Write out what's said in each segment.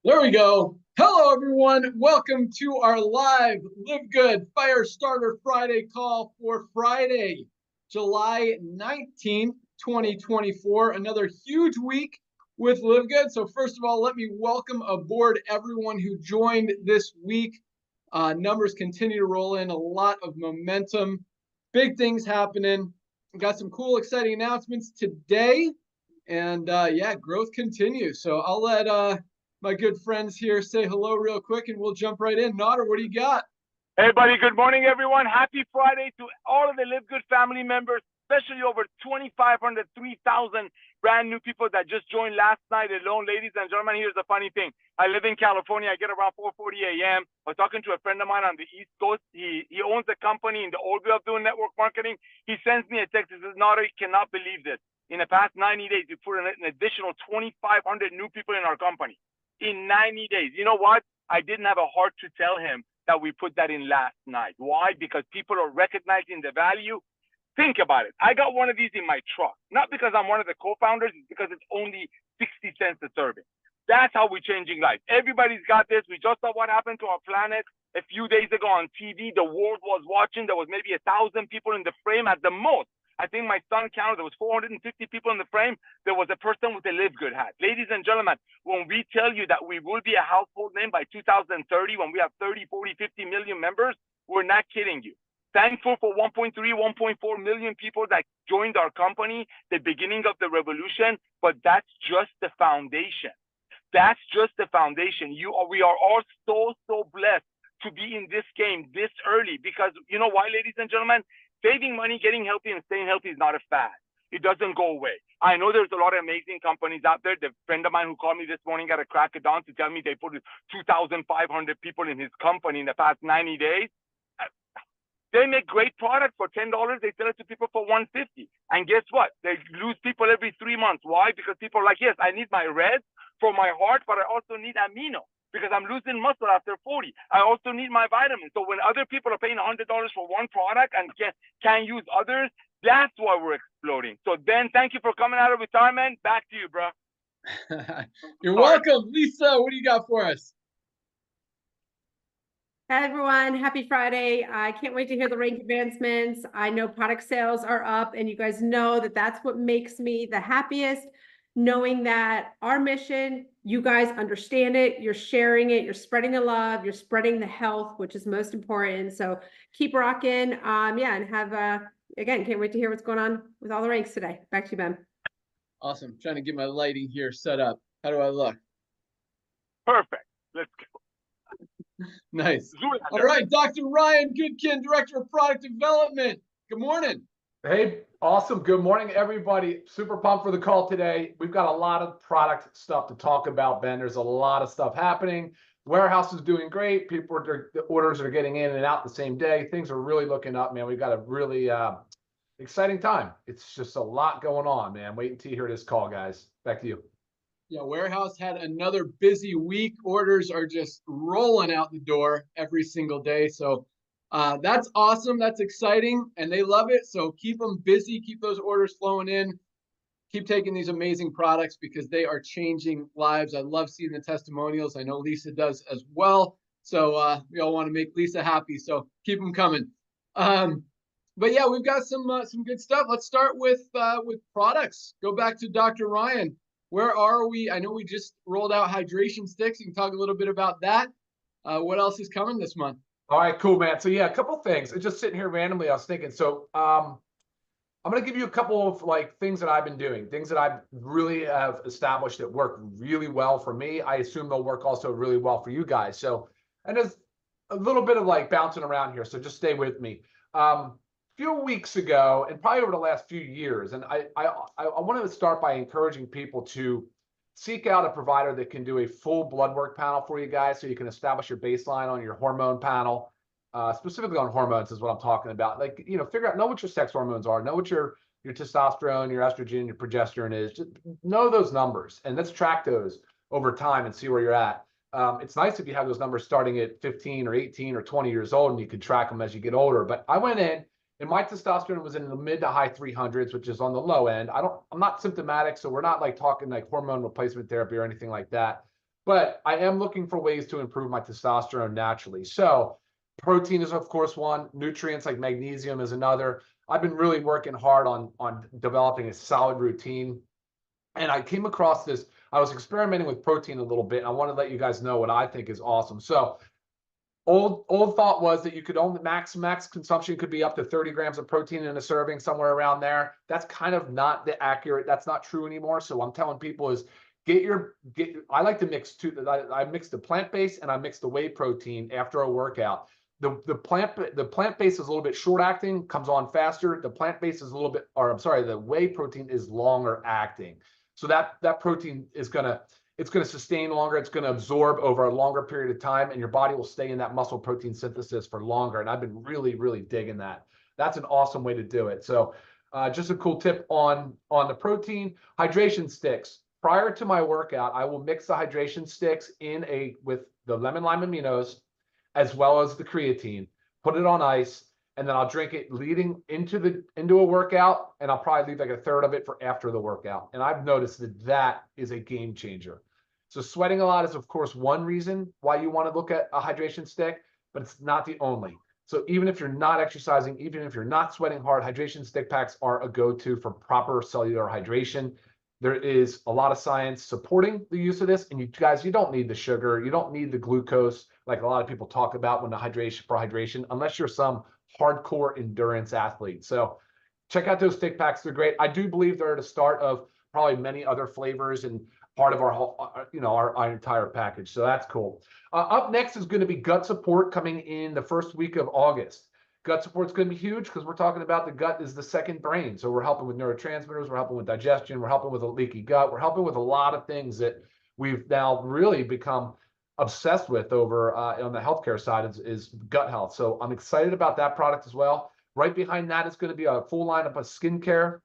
There we go. Hello, everyone. Welcome to our live Live Good Firestarter Friday call for Friday, July 19th, 2024. Another huge week with Live Good. So first of all, let me welcome aboard everyone who joined this week. Numbers continue to roll in, a lot of momentum, big things happening. We've got some cool, exciting announcements today. And yeah, growth continues. So I'll let my good friends here say hello real quick, and we'll jump right in. Nodder, what do you got? Hey, buddy. Good morning, everyone. Happy Friday to all of the Live Good family members, especially over 2,500, 3,000 brand new people that just joined last night alone. Ladies and gentlemen, here's the funny thing. I live in California. I get around 4:40 a.m. I was talking to a friend of mine on the East Coast. He owns a company in the old way of doing network marketing. He sends me a text. He says, Nodder, you cannot believe this. In the past 90 days, we put in an additional 2,500 new people in our company. In 90 days. You know what? I didn't have a heart to tell him that we put that in last night. Why? Because people are recognizing the value. Think about it. I got one of these in my truck, not because I'm one of the co-founders, it's because it's only 60 cents a serving. That's how we're changing lives. Everybody's got this. We just saw what happened to our planet a few days ago on TV. The world was watching. There was maybe 1,000 people in the frame at the most. I think my son counted, there was 450 people in the frame. There was a person with a Live Good hat. Ladies and gentlemen, when we tell you that we will be a household name by 2030, when we have 30, 40, 50 million members, we're not kidding you. Thankful for 1.3, 1.4 million people that joined our company, the beginning of the revolution, but that's just the foundation. That's just the foundation. We are all so blessed to be in this game this early because you know why, ladies and gentlemen? Saving money, getting healthy, and staying healthy is not a fad. It doesn't go away. I know there's a lot of amazing companies out there. The friend of mine who called me this morning at a crack of dawn to tell me they put 2,500 people in his company in the past 90 days. They make great product for $10. They sell it to people for $150. And guess what? They lose people every 3 months. Why? Because people are like, yes, I need my reds for my heart, but I also need amino because I'm losing muscle after 40. I also need my vitamins. So when other people are paying $100 for one product and can't use others, that's why we're exploding. So Ben, thank you for coming out of retirement. Back to you, bro. You're welcome. Lisa, what do you got for us? Hi, everyone. Happy Friday. I can't wait to hear the rank advancements. I know product sales are up, and you guys know that that's what makes me the happiest, knowing that our mission, you guys understand it, you're sharing it, you're spreading the love, you're spreading the health, which is most important. So keep rocking. Yeah, and have, again, can't wait to hear what's going on with all the ranks today. Back to you, Ben. Awesome. Trying to get my lighting here set up. How do I look? Perfect. Let's go. Nice. All right, Dr. Ryan Goodkin, Director of Product Development. Good morning. Hey, awesome. Good morning, everybody. Super pumped for the call today. We've got a lot of product stuff to talk about, Ben. There's a lot of stuff happening. Warehouse is doing great. The orders are getting in and out the same day. Things are really looking up, man. We've got a really exciting time. It's just a lot going on, man. Wait until you hear this call, guys. Back to you. Yeah, Warehouse had another busy week. Orders are just rolling out the door every single day. So that's awesome. That's exciting. And they love it. So keep them busy. Keep those orders flowing in. Keep taking these amazing products because they are changing lives. I love seeing the testimonials. I know Lisa does as well. So we all want to make Lisa happy. So keep them coming. But yeah, we've got some good stuff. Let's start with products. Go back to Dr. Ryan. Where are we? I know we just rolled out hydration sticks. You can talk a little bit about that. What else is coming this month? All right, cool, man. So yeah, a couple of things. Just sitting here randomly, I was thinking. So I'm going to give you a couple of things that I've been doing, things that I really have established that work really well for me. I assume they'll work also really well for you guys. So, and there's a little bit of bouncing around here. So just stay with me. Few weeks ago, and probably over the last few years, and I wanted to start by encouraging people to seek out a provider that can do a full blood work panel for you guys, so you can establish your baseline on your hormone panel, specifically on hormones is what I'm talking about. Figure out, know what your sex hormones are, know what your testosterone, your estrogen, your progesterone is. Just know those numbers, and let's track those over time and see where you're at. It's nice if you have those numbers starting at 15 or 18 or 20 years old, and you can track them as you get older. But I went in. And my testosterone was in the mid to high 300s, which is on the low end. I'm not symptomatic, so we're not talking hormone replacement therapy or anything like that. but I am looking for ways to improve my testosterone naturally. So protein is, of course, one. Nutrients like magnesium is another. I've been really working hard on developing a solid routine. And I came across this. I was experimenting with protein a little bit. And I want to let you guys know what I think is awesome. So old thought was that you could only max consumption could be up to 30 grams of protein in a serving, somewhere around there. That's kind of not the accurate. That's not true anymore. So I'm telling people is I like to mix two. I mix the plant-based and I mix the whey protein after a workout. The plant-based is a little bit short acting, comes on faster. The plant-based is a little bit, or I'm sorry, the whey protein is longer acting. So that protein is it's gonna sustain longer. It's gonna absorb over a longer period of time, and your body will stay in that muscle protein synthesis for longer. And I've been really, really digging that. That's an awesome way to do it. So just a cool tip on the protein. Hydration sticks. Prior to my workout, I will mix the hydration sticks with the lemon lime aminos, as well as the creatine, put it on ice, and then I'll drink it leading into a workout, and I'll probably leave like a third of it for after the workout. And I've noticed that is a game changer. So sweating a lot is, of course, one reason why you want to look at a hydration stick, but it's not the only. So even if you're not exercising, even if you're not sweating hard, hydration stick packs are a go-to for proper cellular hydration. There is a lot of science supporting the use of this, and you guys, you don't need the sugar, you don't need the glucose like a lot of people talk about when the hydration, unless you're some hardcore endurance athlete. So check out those stick packs; they're great. I do believe they're the start of probably many other flavors and part of our whole, our entire package. So that's cool. Up next is going to be gut support coming in the first week of August. Gut support is going to be huge because we're talking about the gut is the second brain. So we're helping with neurotransmitters, we're helping with digestion, we're helping with a leaky gut, we're helping with a lot of things that we've now really become obsessed with over on the healthcare side is gut health. So I'm excited about that product as well. Right behind that is going to be a full lineup of skincare.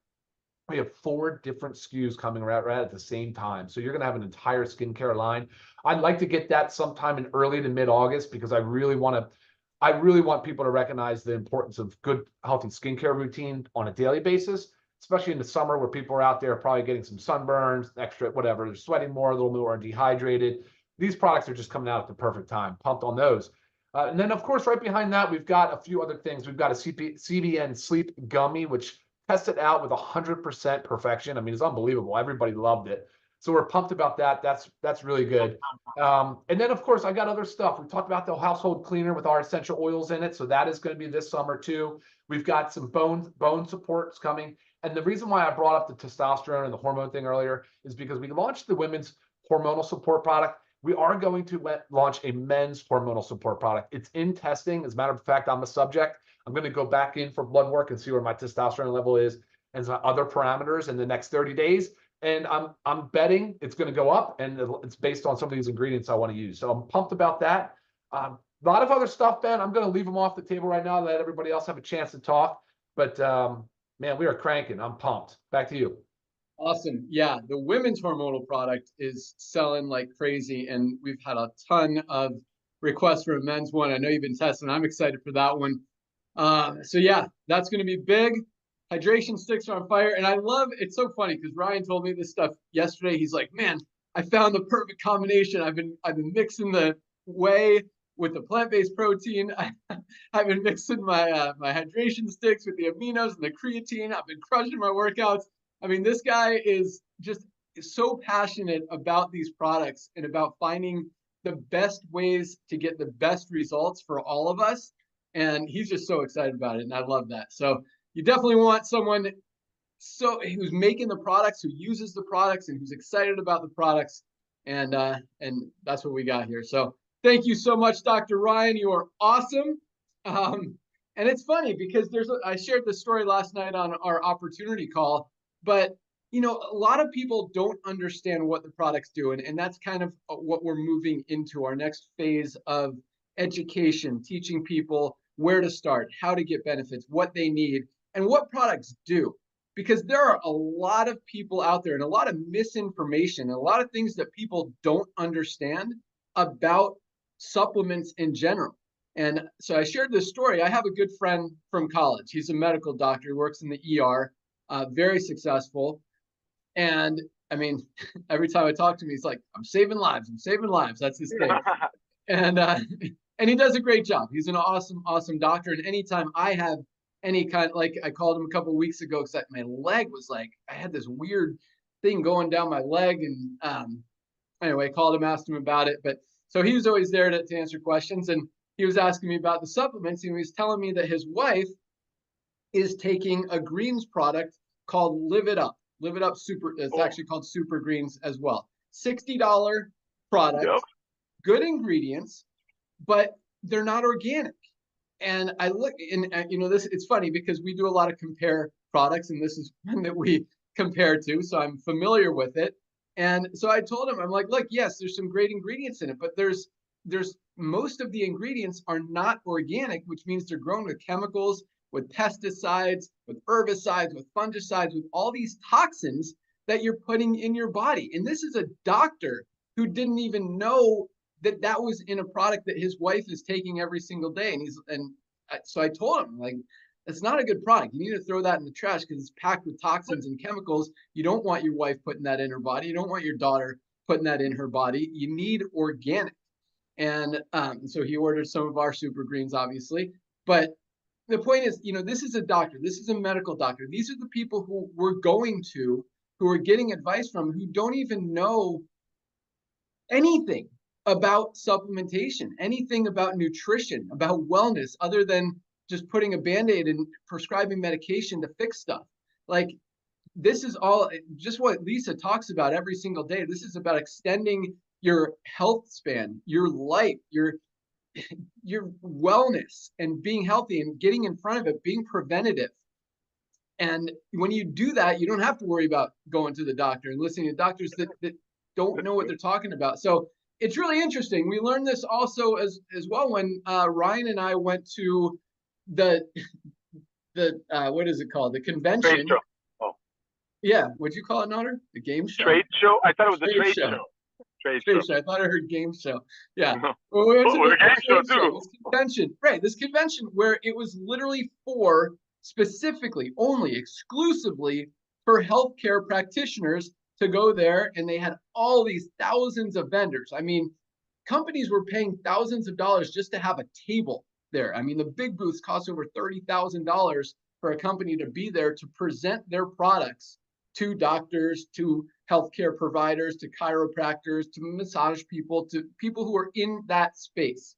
We have 4 different SKUs coming right at the same time. So you're going to have an entire skincare line. I'd like to get that sometime in early to mid-August because I really want people to recognize the importance of good, healthy skincare routine on a daily basis, especially in the summer where people are out there probably getting some sunburns, extra whatever, they're sweating more, a little more dehydrated. These products are just coming out at the perfect time. Pumped on those. And then, of course, right behind that, we've got a few other things. We've got a CBN Sleep Gummy, which tested out with 100% perfection. I mean, it's unbelievable. Everybody loved it. So we're pumped about that. That's really good. And then, of course, I got other stuff. We talked about the household cleaner with our essential oils in it. So that is going to be this summer too. We've got some bone supports coming. And the reason why I brought up the testosterone and the hormone thing earlier is because we launched the women's hormonal support product. We are going to launch a men's hormonal support product. It's in testing. As a matter of fact, I'm a subject. I'm going to go back in for blood work and see where my testosterone level is and some other parameters in the next 30 days. And I'm betting it's going to go up, and it's based on some of these ingredients I want to use. So I'm pumped about that. A lot of other stuff, Ben. I'm going to leave them off the table right now, let everybody else have a chance to talk. But man, we are cranking. I'm pumped. Back to you. Awesome. Yeah, the women's hormonal product is selling like crazy, and we've had a ton of requests for a men's one. I know you've been testing. I'm excited for that one. So yeah, that's going to be big. Hydration sticks are on fire, and I love it's so funny because Ryan told me this stuff yesterday. He's like, "Man, I found the perfect combination. I've been mixing the whey with the plant-based protein. I've been mixing my my hydration sticks with the aminos and the creatine. I've been crushing my workouts." I mean, this guy is just so passionate about these products and about finding the best ways to get the best results for all of us. And he's just so excited about it. And I love that. So you definitely want someone who's making the products, who uses the products, and who's excited about the products. And that's what we got here. So thank you so much, Dr. Ryan. You are awesome. And it's funny because I shared this story last night on our opportunity call. But, you know, a lot of people don't understand what the products do. And that's kind of what we're moving into our next phase of education, teaching people where to start, how to get benefits, what they need, and what products do. Because there are a lot of people out there and a lot of misinformation, and a lot of things that people don't understand about supplements in general. And so I shared this story. I have a good friend from college. He's a medical doctor. He works in the ER. Very successful. And I mean, every time I talk to him, he's like, I'm saving lives. I'm saving lives. That's his thing. And and he does a great job. He's an awesome doctor. And anytime I have any kind, like I called him a couple of weeks ago because my leg was like, I had this weird thing going down my leg. And anyway, I called him, asked him about it. But so he was always there to answer questions. And he was asking me about the supplements. And he was telling me that his wife is taking a greens product called Live It Up. Live It Up Super. It's actually called Super Greens as well. $60 product, good ingredients, but they're not organic. And I look, and this, it's funny because we do a lot of compare products, and this is one that we compare to, so I'm familiar with it. And so I told him, I'm like, look, yes, there's some great ingredients in it, but there's most of the ingredients are not organic, which means they're grown with chemicals, with pesticides, with herbicides, with fungicides, with all these toxins that you're putting in your body. And this is a doctor who didn't even know that that was in a product that his wife is taking every single day. So I told him, like, it's not a good product. You need to throw that in the trash because it's packed with toxins and chemicals. You don't want your wife putting that in her body. You don't want your daughter putting that in her body. You need organic. And so he ordered some of our super greens, obviously. But the point is, this is a doctor. This is a medical doctor. These are the people who we're going to, who are getting advice from, who don't even know anything about supplementation, anything about nutrition, about wellness, other than just putting a Band-Aid and prescribing medication to fix stuff. Like, this is all just what Lisa talks about every single day. This is about extending your health span, your life, your wellness, and being healthy and getting in front of it, being preventative. And when you do that, you don't have to worry about going to the doctor and listening to doctors that don't know what they're talking about. So it's really interesting. We learned this also as well when Ryan and I went to the what is it called? The convention. Trade show. Oh. Yeah, what'd you call it, Notter? The game show? Trade show? I thought it was a trade show. Trade show. I thought I heard game show. Yeah. Well, we went to the game show too. This convention, right? This convention where it was literally specifically, only, exclusively for healthcare practitioners to go there, and they had all these thousands of vendors. I mean, companies were paying thousands of dollars just to have a table there. I mean, the big booths cost over $30,000 for a company to be there to present their products to doctors, to healthcare providers, to chiropractors, to massage people, to people who are in that space.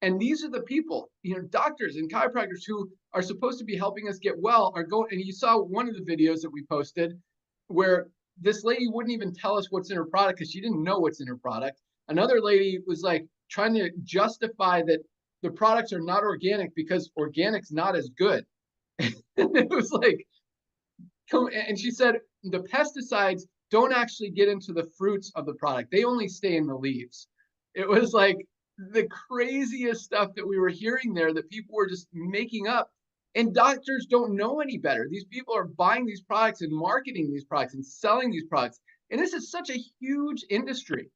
And these are the people, doctors and chiropractors who are supposed to be helping us get well are going. And you saw one of the videos that we posted where this lady wouldn't even tell us what's in her product because she didn't know what's in her product. Another lady was like trying to justify that the products are not organic because organic's not as good. And it was like, and she said the pesticides don't actually get into the fruits of the product. They only stay in the leaves. It was like the craziest stuff that we were hearing there that people were just making up. And doctors don't know any better. These people are buying these products and marketing these products and selling these products. And this is such a huge industry.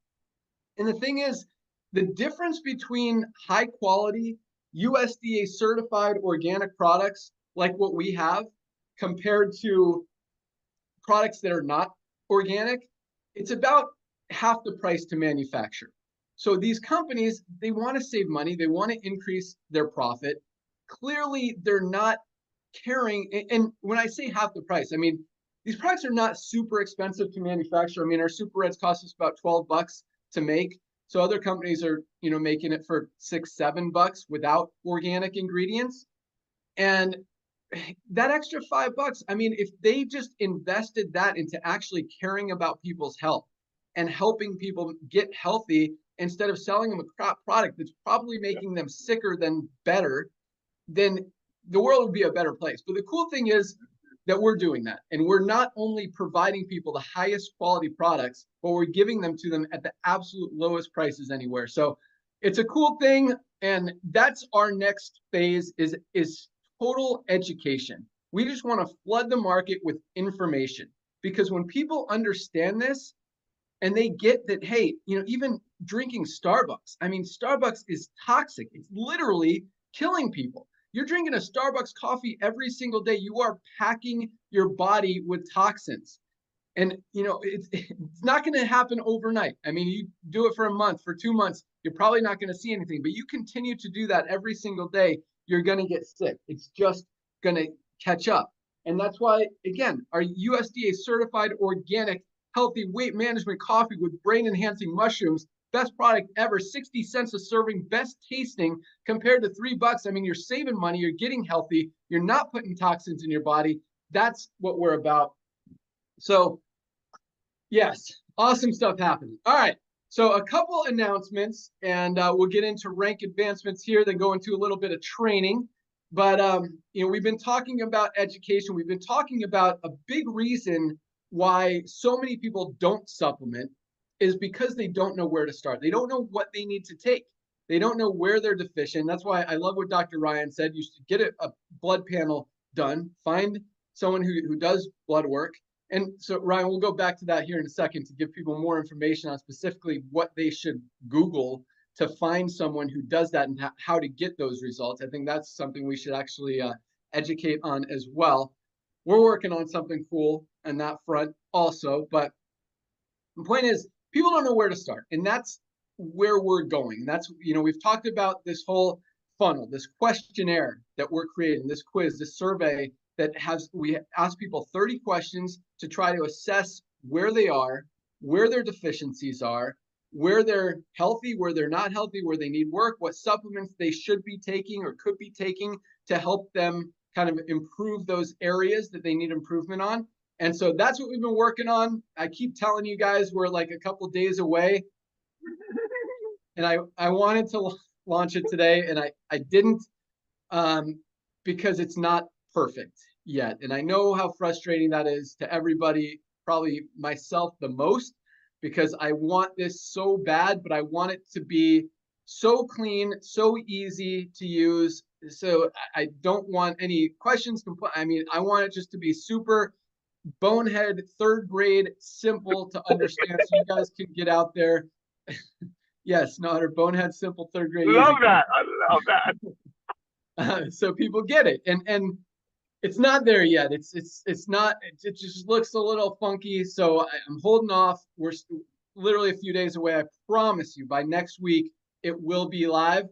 And the thing is, the difference between high quality USDA certified organic products like what we have compared to products that are not organic, it's about half the price to manufacture. So these companies, they want to save money. They want to increase their profit. Clearly, they're not caring. And when I say half the price, I mean, these products are not super expensive to manufacture. I mean, our Super Reds cost us about $12 to make. So other companies are, making it for $6, $7 without organic ingredients. And that extra $5, I mean, if they just invested that into actually caring about people's health and helping people get healthy instead of selling them a crap product that's probably making them sicker than better, then the world would be a better place. But the cool thing is that we're doing that. And we're not only providing people the highest quality products, but we're giving them to them at the absolute lowest prices anywhere. So it's a cool thing. And that's our next phase is total education. We just want to flood the market with information, because when people understand this and they get that, hey, even drinking Starbucks, I mean, Starbucks is toxic. It's literally killing people. You're drinking a Starbucks coffee every single day. You are packing your body with toxins. And, you know, it's not going to happen overnight. I mean, you do it for a month, for 2 months, you're probably not going to see anything, but you continue to do that every single day, you're going to get sick. It's just going to catch up. And that's why, again, our USDA certified organic, healthy weight management coffee with brain enhancing mushrooms, best product ever, 60 cents a serving, best tasting compared to $3. I mean, you're saving money, you're getting healthy, you're not putting toxins in your body. That's what we're about. So yes, awesome stuff happening. All right. So a couple announcements, and we'll get into rank advancements here, then go into a little bit of training. But, you know, we've been talking about education. We've been talking about a big reason why so many people don't supplement is because they don't know where to start. They don't know what they need to take. They don't know where they're deficient. That's why I love what Dr. Ryan said. You should get a blood panel done. Find someone who does blood work. And so, Ryan, we'll go back to that here in a second to give people more information on specifically what they should Google to find someone who does that and how to get those results. I think that's something we should actually educate on as well. We're working on something cool on that front also. But the point is, people don't know where to start. And that's where we're going. That's, you know, we've talked about this whole funnel, this questionnaire that we're creating, this quiz, this survey that we ask people 30 questions to try to assess where they are, where their deficiencies are, where they're healthy, where they're not healthy, where they need work, what supplements they should be taking or could be taking to help them kind of improve those areas that they need improvement on. And so that's what we've been working on. I keep telling you guys we're like a couple days away. And I wanted to launch it today, and I didn't because it's not perfect yet. And I know how frustrating that is to everybody, probably myself the most, because I want this so bad, but I want it to be so clean, so easy to use. So I don't want any questions. I mean, I want it just to be super bonehead, third grade, simple to understand so you guys can get out there. Yes, not her bonehead, simple, third grade. Love that. I love that. So people get it. And it's not there yet. It's not, it just looks a little funky. So I'm holding off. We're literally a few days away. I promise you by next week, it will be live.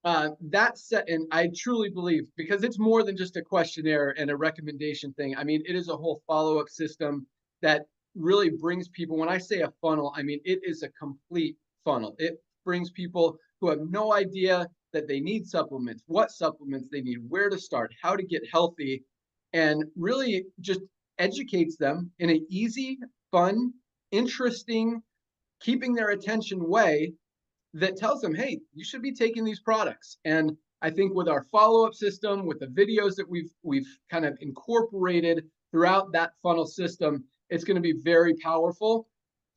That said, and I truly believe, because it's more than just a questionnaire and a recommendation thing. I mean, it is a whole follow-up system that really brings people, when I say a funnel, I mean, it is a complete funnel. It brings people who have no idea that they need supplements, what supplements they need, where to start, how to get healthy, and really just educates them in an easy, fun, interesting, keeping their attention way that tells them, hey, you should be taking these products. And I think with our follow-up system, with the videos that we've kind of incorporated throughout that funnel system, it's going to be very powerful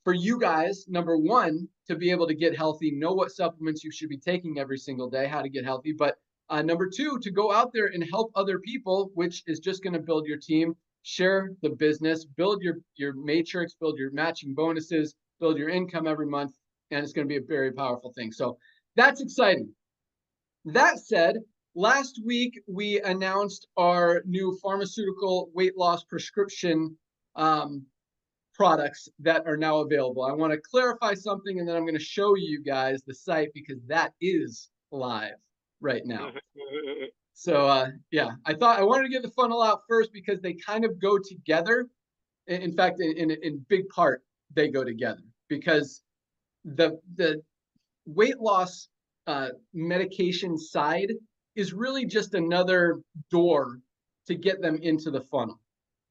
for you guys, number one, to be able to get healthy, know what supplements you should be taking every single day, how to get healthy. But number two, to go out there and help other people, which is just going to build your team, share the business, build your matrix, build your matching bonuses, build your income every month. And it's going to be a very powerful thing. So that's exciting. That said, last week we announced our new pharmaceutical weight loss prescription products that are now available. I want to clarify something, and then I'm going to show you guys the site because that is live right now. So yeah, I thought I wanted to get the funnel out first because they kind of go together. In fact, in big part, they go together because the weight loss medication side is really just another door to get them into the funnel,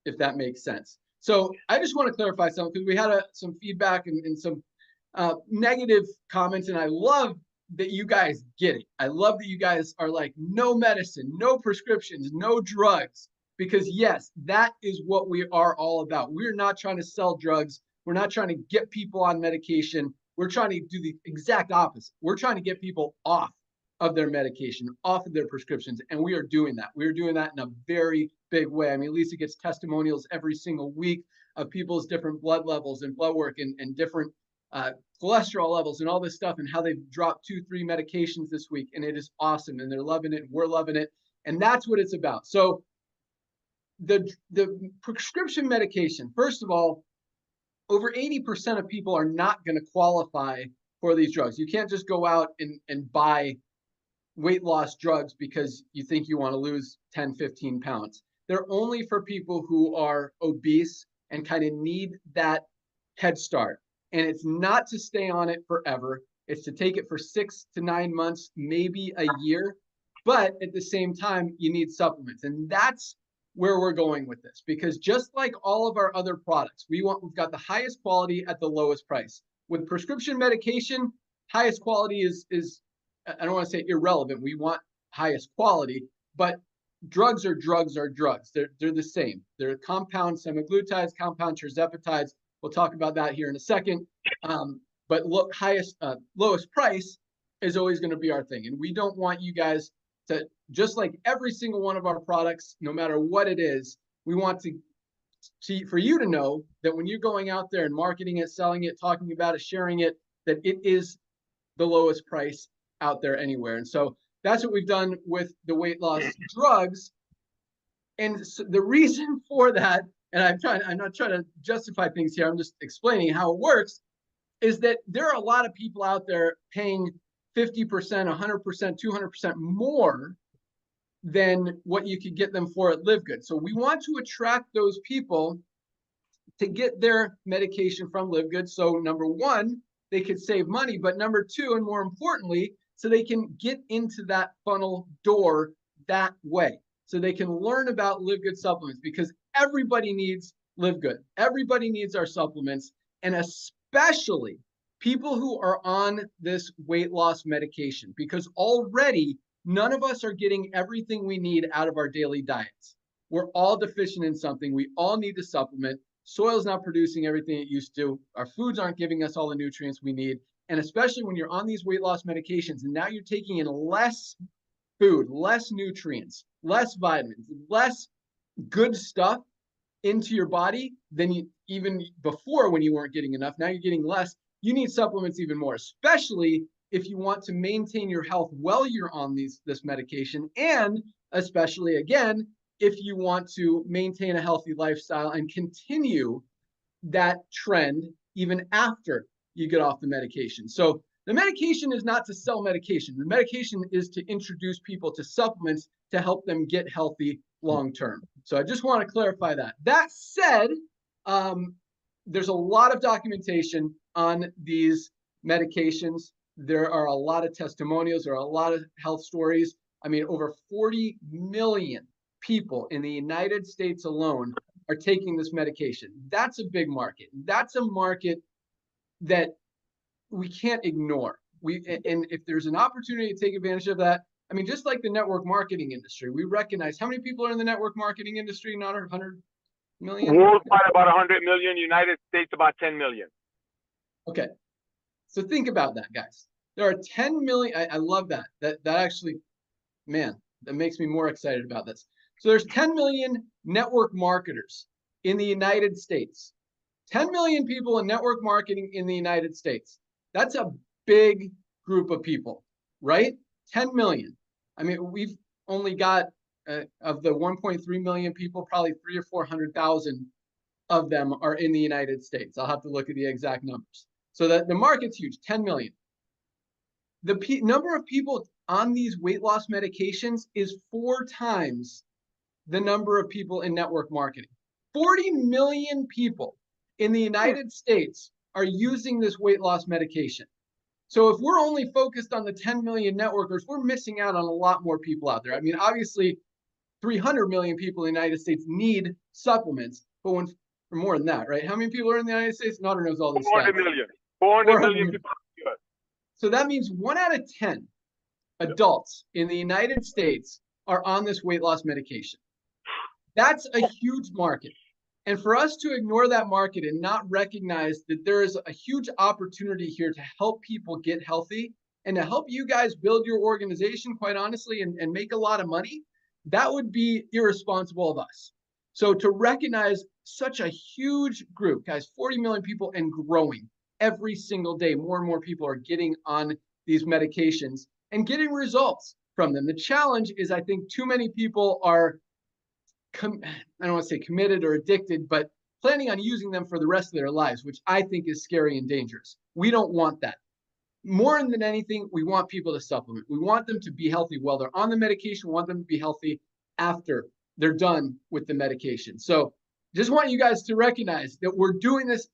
if that makes sense. So I just want to clarify something because we had some feedback and some negative comments, and I love that you guys get it. I love that you guys are like, no medicine, no prescriptions, no drugs, because yes, that is what we are all about. We're not trying to sell drugs. We're not trying to get people on medication. We're trying to do the exact opposite. We're trying to get people off of their medication, off of their prescriptions, and we are doing that. We are doing that in a very big way. I mean, Lisa gets testimonials every single week of people's different blood levels and blood work and different cholesterol levels and all this stuff and how they've dropped 2-3 medications this week, and it is awesome, and they're loving it, and we're loving it, and that's what it's about. So the prescription medication, first of all, over 80% of people are not going to qualify for these drugs. You can't just go out and buy weight loss drugs because you think you want to lose 10, 15 pounds. They're only for people who are obese and kind of need that head start. And it's not to stay on it forever. It's to take it for 6 to 9 months, maybe a year. But at the same time, you need supplements. And that's where we're going with this, because just like all of our other products, we've got the highest quality at the lowest price. With prescription medication, highest quality is I don't want to say irrelevant. We want highest quality, but drugs are drugs are drugs. They're the same. They're compound semaglutides, compound tirzepatides. We'll talk about that here in a second. But lowest price is always going to be our thing. And we don't want you guys to, just like every single one of our products, no matter what it is, we want for you to know that when you're going out there and marketing it, selling it, talking about it, sharing it, that it is the lowest price out there anywhere. And so that's what we've done with the weight loss drugs. And so the reason for that, and I'm not trying to justify things here, I'm just explaining how it works, is that there are a lot of people out there paying 50%, 100%, 200% more than what you could get them for at LiveGood. So we want to attract those people to get their medication from LiveGood. So number one, they could save money, but number two, and more importantly, so they can get into that funnel door that way. So they can learn about LiveGood supplements, because everybody needs LiveGood. Everybody needs our supplements, and especially people who are on this weight loss medication, because already none of us are getting everything we need out of our daily diets. We're all deficient in something. We all need to supplement. Soil's not producing everything it used to. Our foods aren't giving us all the nutrients we need. And especially when you're on these weight loss medications and now you're taking in less food, less nutrients, less vitamins, less good stuff into your body than you even before, when you weren't getting enough. Now you're getting less. You need supplements even more, especially if you want to maintain your health while you're on this medication, and especially, again, if you want to maintain a healthy lifestyle and continue that trend even after you get off the medication. So the medication is not to sell medication. The medication is to introduce people to supplements to help them get healthy long term. So I just want to clarify that. That said, there's a lot of documentation on these medications. There are a lot of testimonials. There are a lot of health stories. I mean, over 40 million people in the United States alone are taking this medication. That's a big market. That's a market that we can't ignore. And if there's an opportunity to take advantage of that, I mean, just like the network marketing industry, we recognize how many people are in the network marketing industry, not 100 million? Worldwide, about 100 million. United States, about 10 million. Okay. So think about that, guys. There are 10 million. I love that. That actually, man, that makes me more excited about this. So there's 10 million network marketers in the United States. 10 million people in network marketing in the United States. That's a big group of people, right? 10 million. I mean, we've only got, of the 1.3 million people, probably 300,000 or 400,000 of them are in the United States. I'll have to look at the exact numbers. So that the market's huge, 10 million. The number of people on these weight loss medications is 4 times the number of people in network marketing. 40 million people in the United States are using this weight loss medication. So if we're only focused on the 10 million networkers, we're missing out on a lot more people out there. I mean, obviously, 300 million people in the United States need supplements, but or more than that, right? How many people are in the United States? Nader knows all these stats. 400 million. 400 million people. So that means 1 out of 10 adults in the United States are on this weight loss medication. That's a huge market. And for us to ignore that market and not recognize that there is a huge opportunity here to help people get healthy and to help you guys build your organization, quite honestly, and make a lot of money, that would be irresponsible of us. So to recognize such a huge group, guys, 40 million people and growing every single day, more and more people are getting on these medications and getting results from them. The challenge is, I think too many people are I don't want to say committed or addicted, but planning on using them for the rest of their lives, which I think is scary and dangerous. We don't want that. More than anything, we want people to supplement. We want them to be healthy while they're on the medication. We want them to be healthy after they're done with the medication. So just want you guys to recognize that we're doing this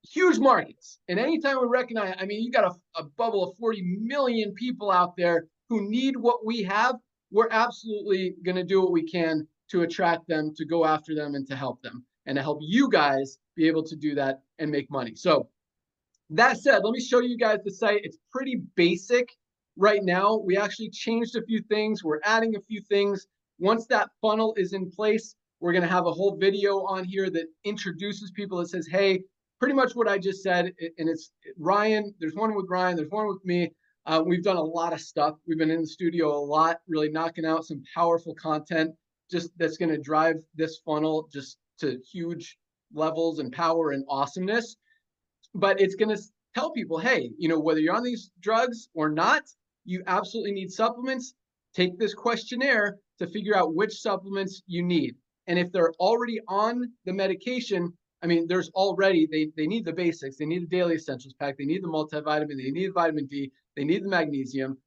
huge markets. And anytime we recognize, I mean, you got a bubble of 40 million people out there who need what we have. We're absolutely going to do what we can to attract them, to go after them, and to help them, and to help you guys be able to do that and make money. So that said, let me show you guys the site. It's pretty basic right now. We actually changed a few things. We're adding a few things. Once that funnel is in place, we're going to have a whole video on here that introduces people, that says, hey, pretty much what I just said. And it's Ryan. There's one with Ryan. There's one with me. We've done a lot of stuff. We've been in the studio a lot, really knocking out some powerful content just that's going to drive this funnel just to huge levels and power and awesomeness. But it's going to tell people, hey, you know, whether you're on these drugs or not, you absolutely need supplements. Take this questionnaire to figure out which supplements you need. And if they're already on the medication, I mean, there's already, they need the basics. They need the daily essentials pack. They need the multivitamin. They need vitamin D. They need the magnesium.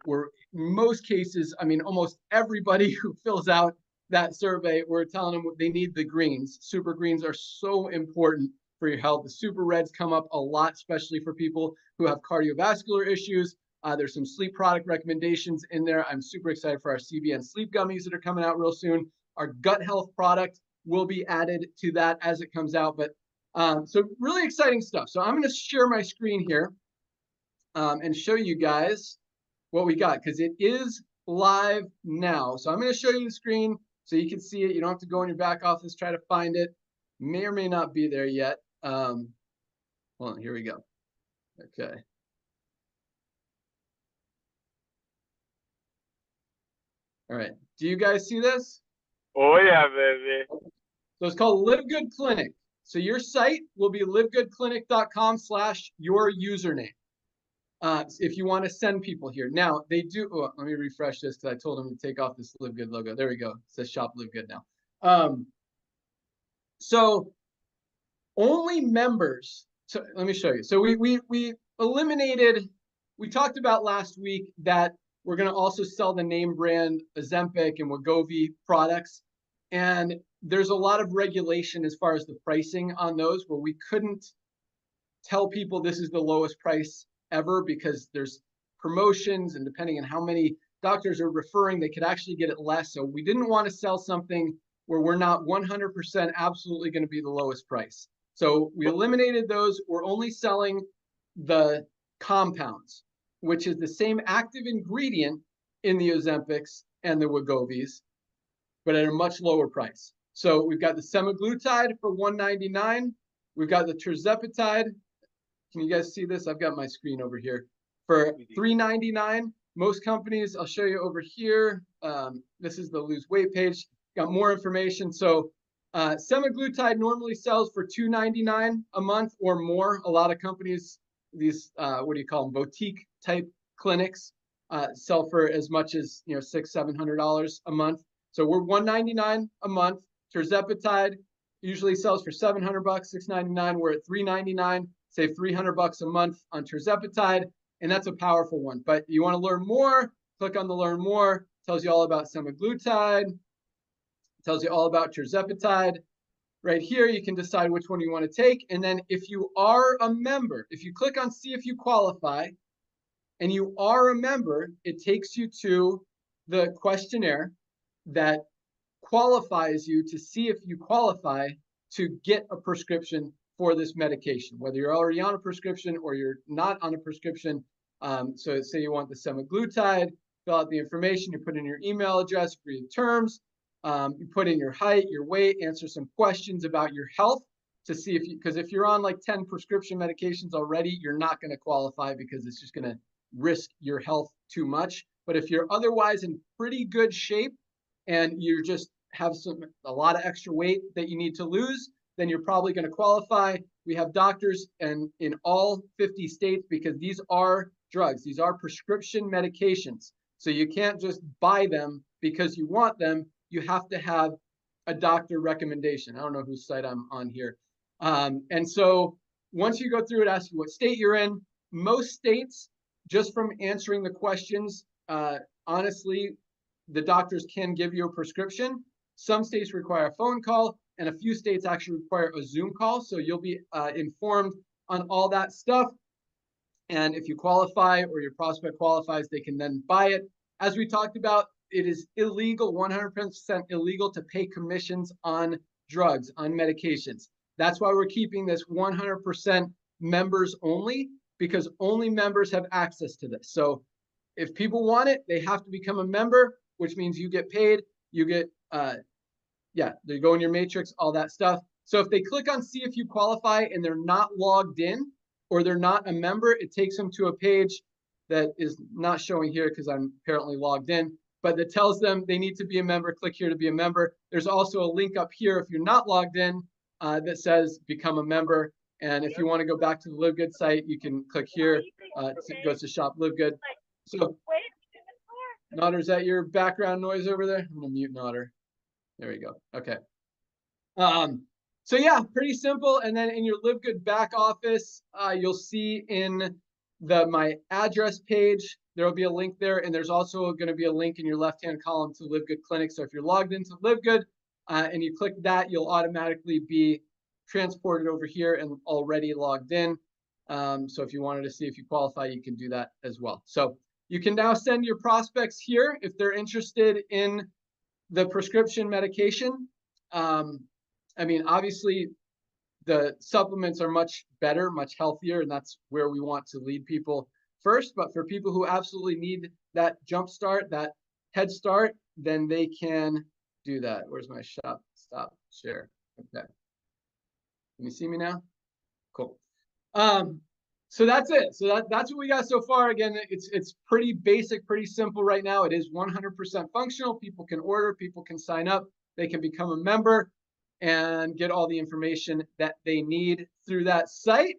We're in most cases, I mean, almost everybody who fills out that survey, we're telling them they need the greens. Super greens are so important for your health. The super reds come up a lot, especially for people who have cardiovascular issues. There's some sleep product recommendations in there. I'm super excited for our CBN sleep gummies that are coming out real soon. Our gut health product will be added to that as it comes out. But so really exciting stuff. So I'm going to share my screen here and show you guys what we got, because it is live now. So I'm going to show you the screen so you can see it. You don't have to go in your back office, try to find it. May or may not be there yet. Hold on, here we go. Okay. All right. Do you guys see this? Oh yeah, baby. So it's called LiveGood Clinic. So your site will be livegoodclinic.com/your username. If you want to send people here. Now they do, oh, let me refresh this because I told them to take off this LiveGood logo. There we go. It says shop LiveGood now. So only members, so let me show you. So we eliminated, we talked about last week that we're going to also sell the name brand Ozempic and Wegovy products. And there's a lot of regulation as far as the pricing on those, where we couldn't tell people this is the lowest price ever, because there's promotions, and depending on how many doctors are referring, they could actually get it less. So we didn't want to sell something where we're not 100% absolutely going to be the lowest price. So we eliminated those. We're only selling the compounds, which is the same active ingredient in the Ozempics and the Wegovys, but at a much lower price. So we've got the semaglutide for $199. We've got the tirzepatide. Can you guys see this? I've got my screen over here for $399. Most companies, I'll show you over here. This is the lose weight page. Got more information. So semaglutide normally sells for $299 a month or more. A lot of companies, these what do you call them, boutique type clinics, sell for as much as $600-700 a month. So we're $199 a month. Tirzepatide usually sells for $700, $699. We're at $399. Save $300 a month on tirzepatide, and that's a powerful one. But you want to learn more? Click on the learn more. Tells you all about semaglutide. Tells you all about tirzepatide. Right here, you can decide which one you want to take. And then if you are a member, if you click on see if you qualify, and you are a member, it takes you to the questionnaire that qualifies you to see if you qualify to get a prescription for this medication, whether you're already on a prescription or you're not on a prescription. So say you want the semaglutide, fill out the information, you put in your email address, agree to terms, you put in your height, your weight, answer some questions about your health to see if you, because if you're on like 10 prescription medications already, you're not going to qualify because it's just going to risk your health too much. But if you're otherwise in pretty good shape and you just have a lot of extra weight that you need to lose, then you're probably going to qualify. We have doctors in all 50 states, because these are drugs. These are prescription medications. So you can't just buy them because you want them. You have to have a doctor recommendation. I don't know whose site I'm on here. And so once you go through it, ask you what state you're in. Most states, just from answering the questions, honestly, the doctors can give you a prescription. Some states require a phone call, and a few states actually require a Zoom call. So you'll be informed on all that stuff. And if you qualify or your prospect qualifies, they can then buy it. As we talked about, it is illegal, 100% illegal to pay commissions on drugs, on medications. That's why we're keeping this 100% members only, because only members have access to this. So if people want it, they have to become a member, which means you get paid, you get, they go in your matrix, all that stuff. So if they click on see if you qualify and they're not logged in or they're not a member, it takes them to a page that is not showing here because I'm apparently logged in, but that tells them they need to be a member. Click here to be a member. There's also a link up here if you're not logged in that says become a member. And if you want to go back to the LiveGood site, you can click here. It goes to shop LiveGood. So, Notter, is that your background noise over there? I'm gonna mute Notter. There we go. Okay. So yeah, pretty simple. And then in your LiveGood back office, you'll see in the my address page, there will be a link there. And there's also going to be a link in your left-hand column to LiveGood Clinic. So if you're logged into LiveGood and you click that, you'll automatically be transported over here and already logged in. So if you wanted to see if you qualify, you can do that as well. So you can now send your prospects here if they're interested in the prescription medication. I mean, obviously, the supplements are much better, much healthier, and that's where we want to lead people first. But for people who absolutely need that jump start, that head start, then they can do that. Where's my stop share? Okay. Can you see me now? Cool. So that's it. So that's what we got so far. Again, it's pretty basic, pretty simple right now. It is 100% functional. People can order, people can sign up, they can become a member and get all the information that they need through that site.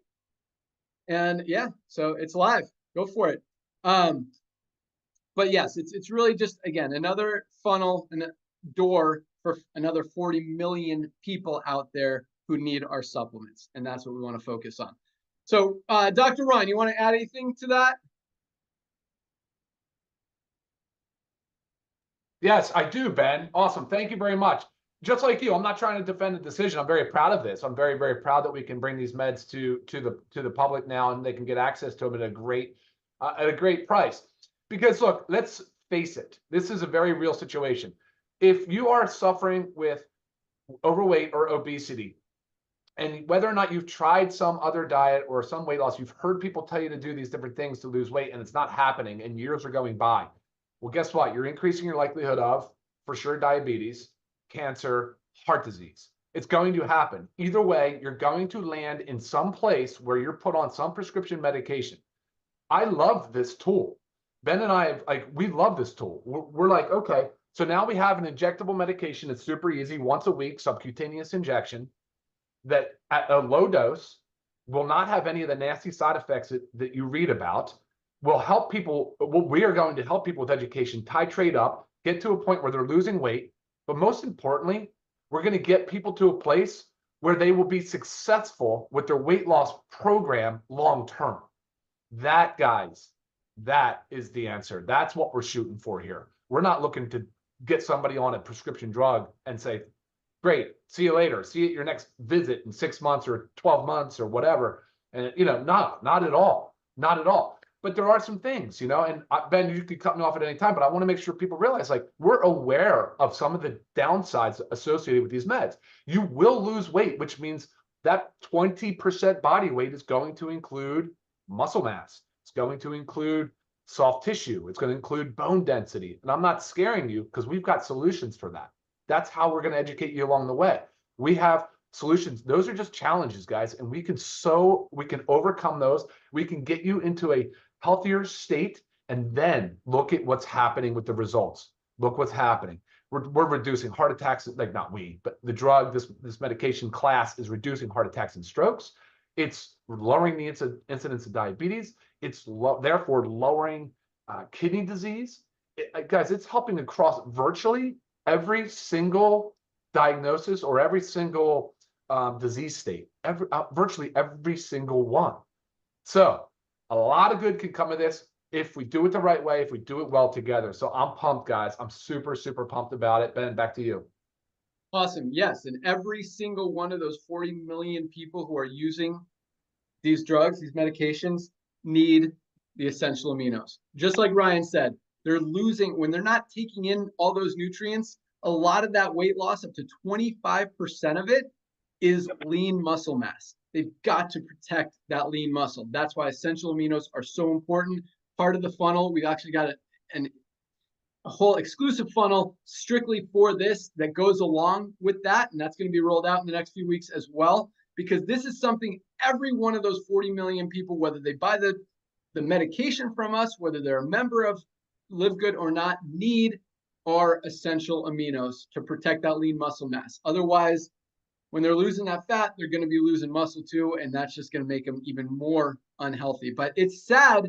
And yeah, so it's live. Go for it. But yes, it's really just, again, another funnel and a door for another 40 million people out there who need our supplements. And that's what we want to focus on. So Dr. Ron, you want to add anything to that? Yes, I do, Ben. Awesome. Thank you very much. Just like you, I'm not trying to defend the decision. I'm very proud of this. I'm very, very proud that we can bring these meds to the public now, and they can get access to them at a great price. Because look, let's face it, this is a very real situation. If you are suffering with overweight or obesity, and whether or not you've tried some other diet or some weight loss, you've heard people tell you to do these different things to lose weight, and it's not happening, and years are going by. Well, guess what? You're increasing your likelihood of, for sure, diabetes, cancer, heart disease. It's going to happen. Either way, you're going to land in some place where you're put on some prescription medication. I love this tool. Ben and I, we love this tool. We're like, okay, so now we have an injectable medication. It's super easy, once a week, subcutaneous injection that at a low dose will not have any of the nasty side effects that you read about, will help people. We are going to help people with education, titrate up, get to a point where they're losing weight. But most importantly, we're going to get people to a place where they will be successful with their weight loss program long term. That, guys, that is the answer. That's what we're shooting for here. We're not looking to get somebody on a prescription drug and say, great, see you later. See you at your next visit in 6 months or 12 months or whatever. And, not at all. Not at all. But there are some things, and Ben, you could cut me off at any time, but I want to make sure people realize, we're aware of some of the downsides associated with these meds. You will lose weight, which means that 20% body weight is going to include muscle mass. It's going to include soft tissue. It's going to include bone density. And I'm not scaring you because we've got solutions for that. That's how we're going to educate you along the way. We have solutions. Those are just challenges, guys. And we can overcome those. We can get you into a healthier state, and then look at what's happening with the results. Look what's happening. We're reducing heart attacks, not we, but the drug, this medication class is reducing heart attacks and strokes. It's lowering the incidence of diabetes. It's therefore lowering kidney disease. Guys, it's helping across virtually every single diagnosis or every single disease state, virtually every single one. So a lot of good can come of this if we do it the right way, if we do it well together. So I'm pumped, guys. I'm super, super pumped about it. Ben, back to you. Awesome. Yes. And every single one of those 40 million people who are using these drugs, these medications, need the essential aminos. Just like Ryan said, they're losing, when they're not taking in all those nutrients, a lot of that weight loss, up to 25% of it, is lean muscle mass. They've got to protect that lean muscle. That's why essential aminos are so important. Part of the funnel, we've actually got a whole exclusive funnel strictly for this that goes along with that. And that's going to be rolled out in the next few weeks as well, because this is something every one of those 40 million people, whether they buy the medication from us, whether they're a member of LiveGood or not, need our essential aminos to protect that lean muscle mass. Otherwise, when they're losing that fat, they're going to be losing muscle too, and that's just going to make them even more unhealthy. But it's sad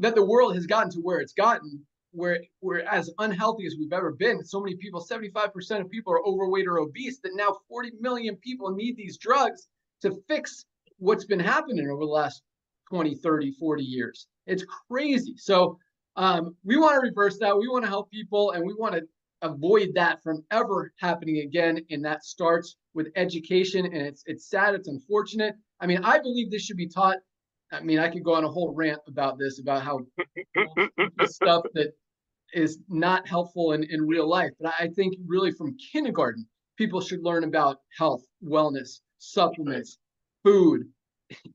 that the world has gotten to where it's gotten, where we're as unhealthy as we've ever been. So many people, 75% of people are overweight or obese, that now 40 million people need these drugs to fix what's been happening over the last 20, 30, 40 years. It's crazy. So we want to reverse that. We want to help people, and we want to avoid that from ever happening again. And that starts with education. And it's sad. It's unfortunate. I mean, I believe this should be taught. I mean, I could go on a whole rant about this, about how stuff that is not helpful in real life. But I think really from kindergarten, people should learn about health, wellness, supplements, food,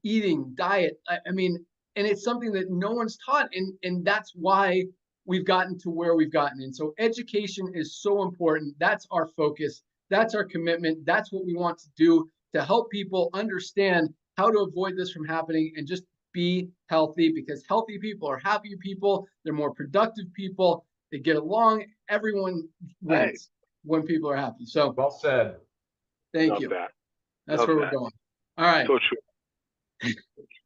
eating, diet. I mean, and it's something that no one's taught. And that's why we've gotten to where we've gotten. And so education is so important. That's our focus. That's our commitment. That's what we want to do to help people understand how to avoid this from happening and just be healthy, because healthy people are happier people. They're more productive people. They get along. Everyone wins when people are happy. So well said. Thank you. That's where we're going. All right. So true.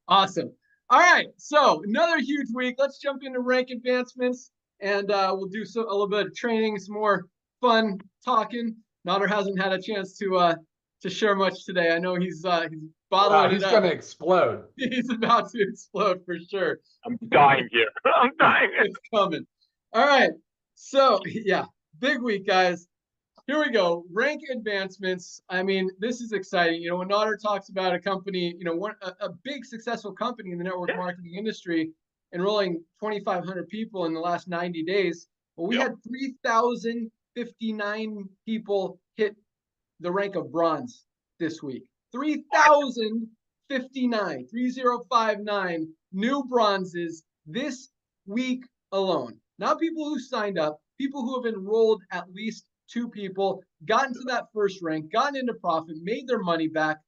Awesome. All right. So another huge week. Let's jump into rank advancements, and we'll do a little bit of training, some more fun talking. Nader hasn't had a chance to share much today. I know he's bottling He's it up. going to explode. He's about to explode for sure. I'm dying here. I'm dying. It's coming. All right. So yeah, big week, guys. Here we go. Rank advancements. I mean, this is exciting. You know, when Nader talks about a company, you know, a big successful company in the network marketing industry enrolling 2,500 people in the last 90 days. Well, we had 3,059 people hit the rank of bronze this week. 3,059, 3,059 new bronzes this week alone. Not people who signed up, people who have enrolled at least 2 people, gotten to that first rank, gotten into profit, made their money back,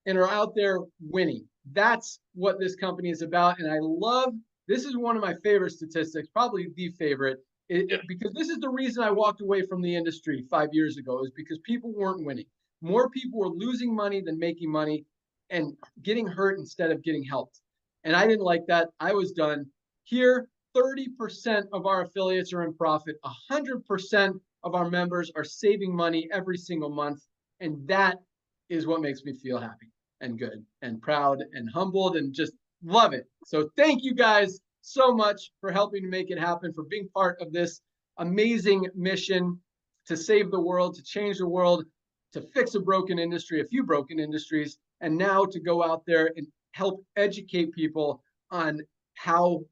and are out there winning. That's what this company is about. And I love, this is one of my favorite statistics, probably the favorite, because this is the reason I walked away from the industry 5 years ago, is because people weren't winning. More people were losing money than making money and getting hurt instead of getting helped. And I didn't like that. I was done. Here, 30% of our affiliates are in profit. 100% of our members are saving money every single month. And that is what makes me feel happy and good and proud and humbled and just love it. So thank you guys so much for helping to make it happen, for being part of this amazing mission to save the world, to change the world, to fix a broken industry, a few broken industries, and now to go out there and help educate people on how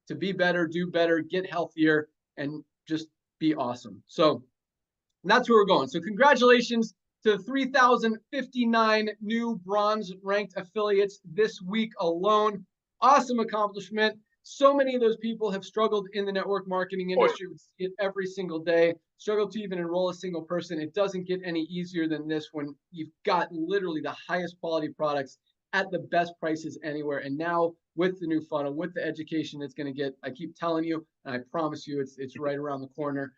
to be better, do better, get healthier, and just be awesome. So that's where we're going. So congratulations to 3,059 new bronze ranked affiliates this week alone. Awesome accomplishment. So many of those people have struggled in the network marketing industry. We see it every single day. Struggle to even enroll a single person. It doesn't get any easier than this when you've got literally the highest quality products at the best prices anywhere. And now with the new funnel, with the education it's going to get, I keep telling you, and I promise you it's right around the corner.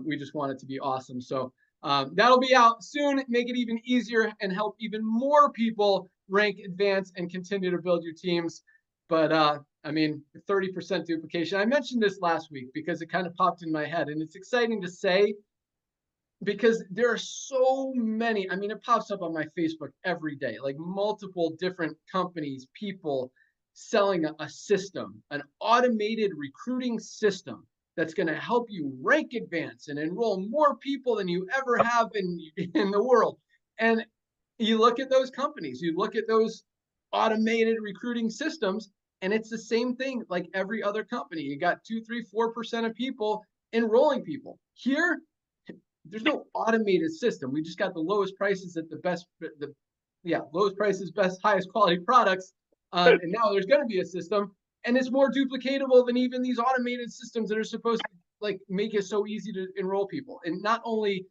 We just want it to be awesome. So that'll be out soon. Make it even easier and help even more people rank, advance, and continue to build your teams. But I mean, 30% duplication. I mentioned this last week because it kind of popped in my head, and it's exciting to say because there are so many. I mean, it pops up on my Facebook every day, like multiple different companies, people selling a system, an automated recruiting system that's going to help you rank advance and enroll more people than you ever have in the world. And you look at those companies, you look at those automated recruiting systems, and it's the same thing like every other company. You got 2, 3, 4% of people enrolling people. Here, there's no automated system. We just got the lowest prices at the best, lowest prices, best, highest quality products. And now there's going to be a system, and it's more duplicatable than even these automated systems that are supposed to like make it so easy to enroll people. And not only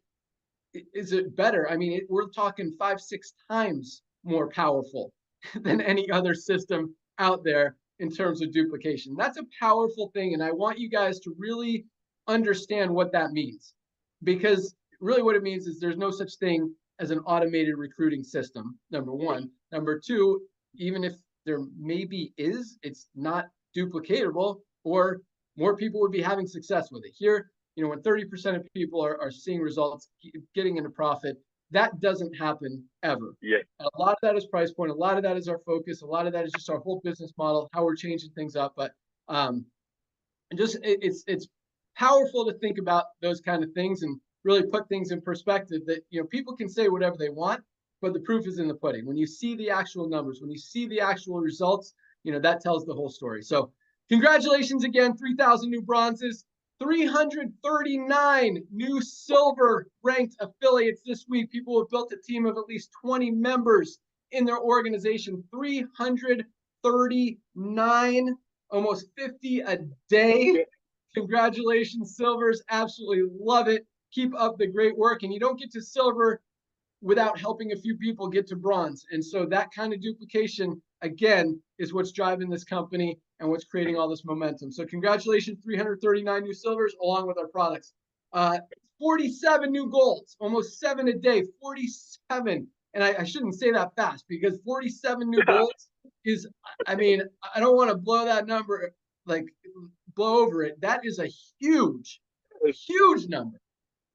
is it better, I mean, we're talking 5, 6 times more powerful than any other system out there in terms of duplication. That's a powerful thing, and I want you guys to really understand what that means, because really what it means is there's no such thing as an automated recruiting system, number one. Number two, even if there maybe is, it's not duplicatable, or more people would be having success with it. Here, you know, when 30% of people are seeing results, getting into profit, that doesn't happen ever. Yeah. A lot of that is price point. A lot of that is our focus. A lot of that is just our whole business model, how we're changing things up. But it's powerful to think about those kind of things and really put things in perspective, that, you know, people can say whatever they want, but the proof is in the pudding. When you see the actual numbers, when you see the actual results, you know, that tells the whole story. So congratulations again, 3,000 new bronzes, 339 new silver ranked affiliates this week. People who have built a team of at least 20 members in their organization. 339, almost 50 a day. Congratulations, silvers. Absolutely love it. Keep up the great work. And you don't get to silver without helping a few people get to bronze. And so that kind of duplication, again, is what's driving this company and what's creating all this momentum. So congratulations, 339 new silvers along with our products. 47 new golds, almost 7 a day, 47. And I shouldn't say that fast, because 47 new golds is, I mean, I don't want to blow that number, like blow over it. That is a huge, huge number.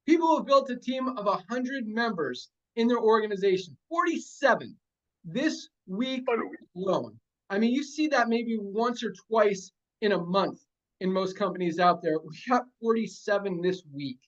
People have built a team of 100 members in their organization, 47 this week alone. I mean, you see that maybe once or twice in a month in most companies out there. We got 47 this week.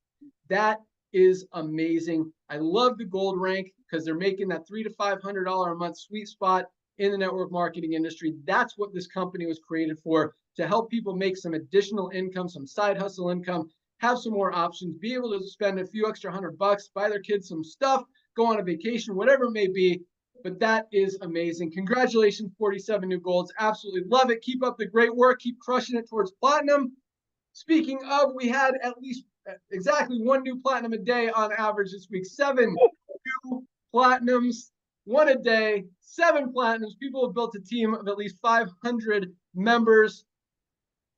That is amazing. I love the gold rank because they're making that $300 to $500 a month sweet spot in the network marketing industry. That's what this company was created for, to help people make some additional income, some side hustle income, have some more options, be able to spend a few extra $100, buy their kids some stuff, go on a vacation, whatever it may be. But that is amazing. Congratulations, 47 new golds. Absolutely love it. Keep up the great work. Keep crushing it towards platinum. Speaking of, we had at least exactly 1 new platinum a day on average this week. 7 new platinums, 1 a day, 7 platinums. People have built a team of at least 500 members.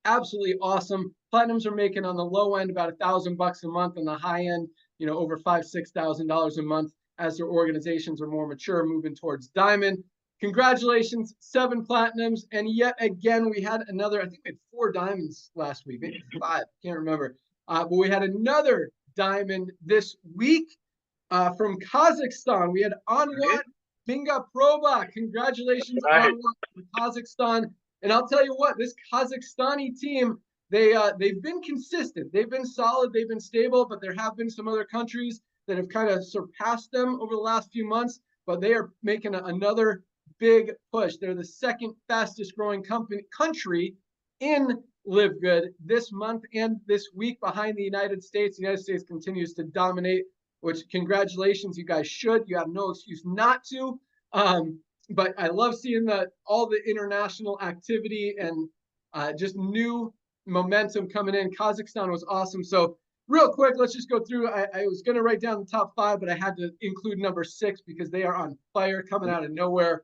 Absolutely awesome. Platinums are making on the low end about $1,000 a month, on the high end, you know, over $5,000 to $6,000 a month as their organizations are more mature, moving towards diamond. Congratulations, 7 platinums. And yet again, we had another, I think we had 4 diamonds last week, maybe 5, can't remember. But we had another diamond this week from Kazakhstan. We had Anwat Bingaproba. Congratulations, Anwat, from Kazakhstan. And I'll tell you what, this Kazakhstani team, they've been consistent. They've been solid. They've been stable. But there have been some other countries that have kind of surpassed them over the last few months. But they are making another big push. They're the second fastest growing country in LiveGood this month and this week, behind the United States. The United States continues to dominate, which congratulations, you guys should. You have no excuse not to. But I love seeing all the international activity and just new momentum coming in. Kazakhstan was awesome. So real quick, let's just go through. I was going to write down the top 5, but I had to include number 6 because they are on fire, coming out of nowhere.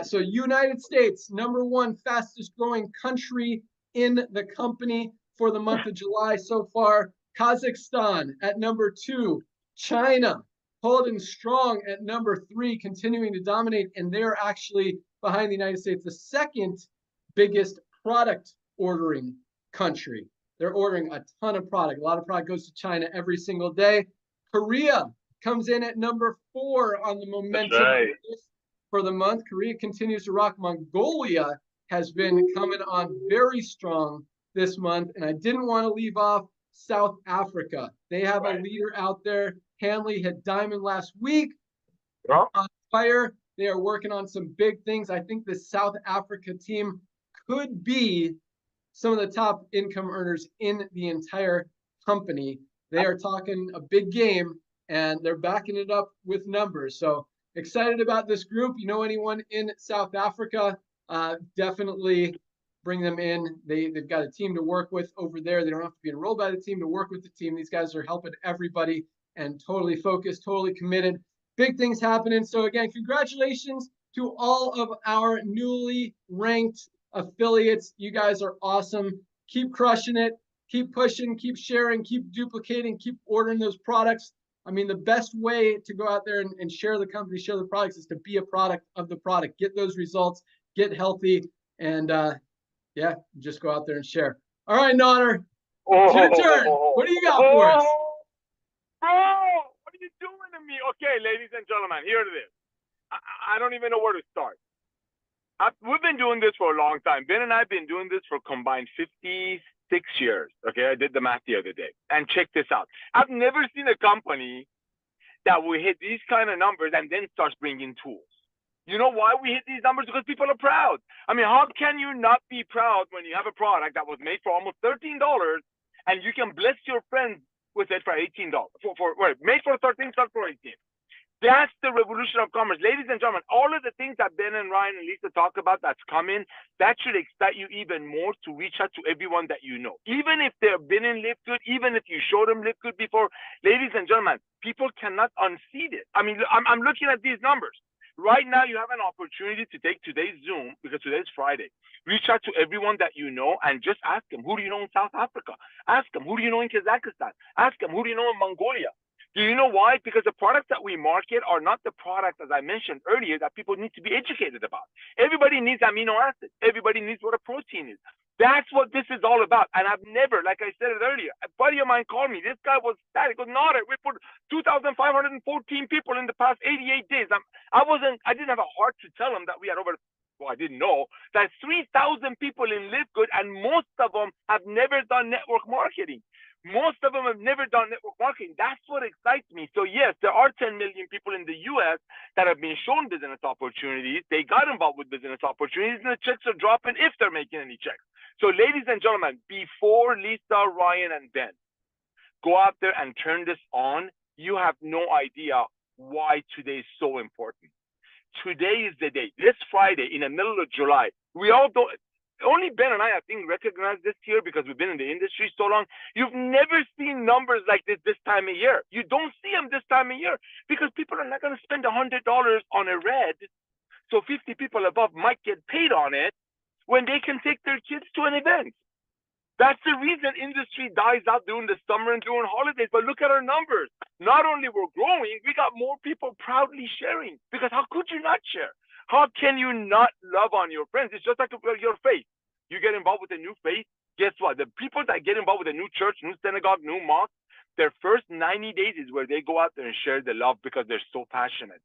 So United States, number 1 fastest growing country in the company for the month of July so far. Kazakhstan at number 2. China holding strong at number 3, continuing to dominate. And they're actually behind the United States, the second biggest product ordering country. They're ordering a ton of product. A lot of product goes to China every single day. Korea comes in at number 4 on the momentum list for the month. Korea continues to rock. Mongolia has been coming on very strong this month. And I didn't want to leave off South Africa. They have a leader out there. Hanley hit diamond last week. On fire. They are working on some big things. I think the South Africa team could be some of the top income earners in the entire company. They are talking a big game, and they're backing it up with numbers. So excited about this group. You know anyone in South Africa, definitely bring them in. They've got a team to work with over there. They don't have to be enrolled by the team to work with the team. These guys are helping everybody and totally focused, totally committed. Big things happening. So again, congratulations to all of our newly ranked affiliates. You guys are awesome. Keep crushing it. Keep pushing, keep sharing, keep duplicating, keep ordering those products. I mean, the best way to go out there and share the company, share the products, is to be a product of the product. Get those results, get healthy, and yeah, just go out there and share. All right, Nodder, it's your turn. What do you got for us? Bro, what are you doing to me? Okay, ladies and gentlemen, here it is. I don't even know where to start. We've been doing this for a long time. Ben and I have been doing this for combined 56 years. Okay, I did the math the other day. And check this out. I've never seen a company that will hit these kind of numbers and then starts bringing tools. You know why we hit these numbers? Because people are proud. I mean, how can you not be proud when you have a product that was made for almost $13 and you can bless your friends with it for $18? Made for 13, sold for 18. That's the revolution of commerce. Ladies and gentlemen, all of the things that Ben and Ryan and Lisa talk about that's coming, that should excite you even more to reach out to everyone that you know. Even if they've been in LiveGood, even if you showed them LiveGood before, ladies and gentlemen, people cannot unsee it. I mean, I'm looking at these numbers. Right now, you have an opportunity to take today's Zoom, because today's Friday. Reach out to everyone that you know and just ask them, who do you know in South Africa? Ask them, who do you know in Kazakhstan? Ask them, who do you know in Mongolia? Do you know why? Because the products that we market are not the products, as I mentioned earlier, that people need to be educated about. Everybody needs amino acids. Everybody needs what a protein is. That's what this is all about. And I've never, like I said it earlier, a buddy of mine called me. This guy was static. He goes, Nodder, we put 2,514 people in the past 88 days. I didn't have a heart to tell him that we had over, well, I didn't know, that 3,000 people in LiveGood, and most of them have never done network marketing. Most of them have never done network marketing. That's what excites me. So yes, there are 10 million people in the US that have been shown business opportunities. They got involved with business opportunities, and the checks are dropping if they're making any checks. So ladies and gentlemen, before Lisa, Ryan, and Ben go out there and turn this on, you have no idea why today is so important. Today is the day. This Friday, in the middle of July, we all don't, only Ben and I think, recognize this here because we've been in the industry so long. You've never seen numbers like this time of year. You don't see them this time of year because people are not going to spend $100 on a red, so 50 people above might get paid on it, when they can take their kids to an event. That's the reason industry dies out during the summer and during holidays. But look at our numbers. Not only we're growing, we got more people proudly sharing, because how could you not share? How can you not love on your friends? It's just like your faith. You get involved with a new faith, guess what? The people that get involved with a new church, new synagogue, new mosque, their first 90 days is where they go out there and share the love because they're so passionate.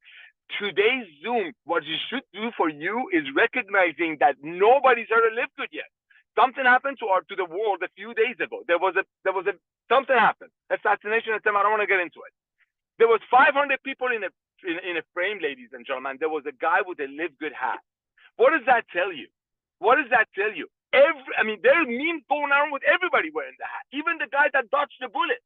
Today's Zoom, what you should do for you is recognizing that nobody's heard of LiveGood yet. Something happened to the world a few days ago. Something happened. Assassination attempt. I don't want to get into it. There was 500 people in a frame, ladies and gentlemen. There was a guy with a LiveGood hat. What does that tell you? What does that tell you? There's memes going on with everybody wearing the hat, even the guy that dodged the bullet.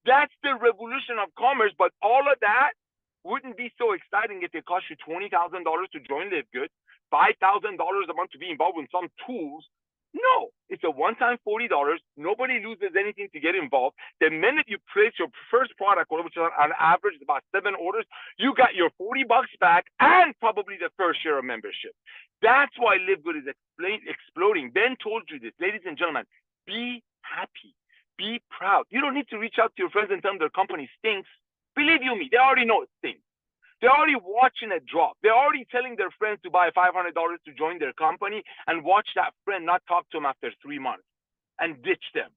That's the revolution of commerce. But all of that wouldn't be so exciting if it cost you $20,000 to join LiveGood, $5,000 a month to be involved with some tools. No, it's a one-time $40. Nobody loses anything to get involved. The minute you place your first product order, which is on average about 7 orders, you got your $40 back and probably the first year of membership. That's why LiveGood is exploding. Ben told you this. Ladies and gentlemen, be happy. Be proud. You don't need to reach out to your friends and tell them their company stinks. Believe you me, they already know it stinks. They're already watching it drop. They're already telling their friends to buy $500 to join their company and watch that friend not talk to them after 3 months and ditch them.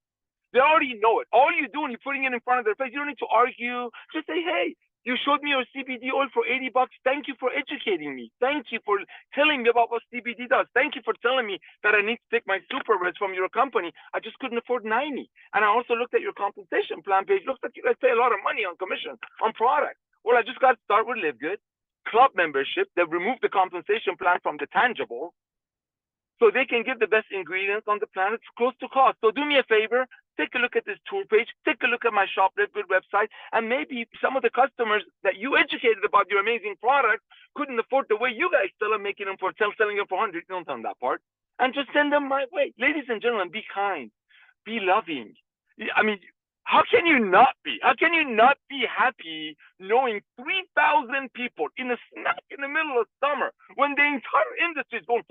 They already know it. All you do when you're putting it in front of their face, you don't need to argue. Just say, hey, you showed me your CBD oil for $80. Thank you for educating me. Thank you for telling me about what CBD does. Thank you for telling me that I need to take my super reds from your company. I just couldn't afford 90. And I also looked at your compensation plan page. Looks like you guys pay a lot of money on commission on products. Well, I just got to start with LiveGood club membership. They've removed the compensation plan from the tangible, so they can give the best ingredients on the planet close to cost. So do me a favor, take a look at this tour page, take a look at my Shop LiveGood website, and maybe some of the customers that you educated about your amazing products couldn't afford the way you guys sell them, making them for selling them for 100. Don't tell them that part. And just send them my way. Ladies and gentlemen, be kind, be loving. I mean, how can you not be? How can you not be happy knowing 3,000 people in a smack in the middle of summer when the entire industry is going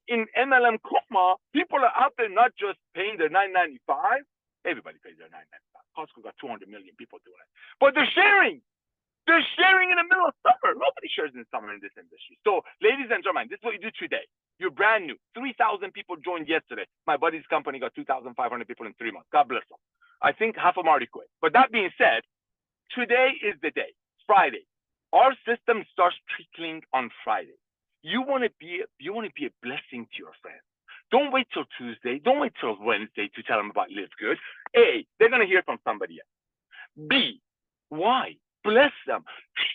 in MLM coma? People are out there not just paying their $9.95. Everybody pays their $9.95. Costco got 200 million people doing it, but they're sharing. They're sharing in the middle of summer. Nobody shares in summer in this industry. So, ladies and gentlemen, this is what you do today. You're brand new. 3,000 people joined yesterday. My buddy's company got 2,500 people in 3 months. God bless them. I think half of them already quit. But that being said, today is the day. Friday. Our system starts trickling on Friday. You want to be a blessing to your friends. Don't wait till Tuesday. Don't wait till Wednesday to tell them about LiveGood. A, they're going to hear from somebody else. B, why? Bless them.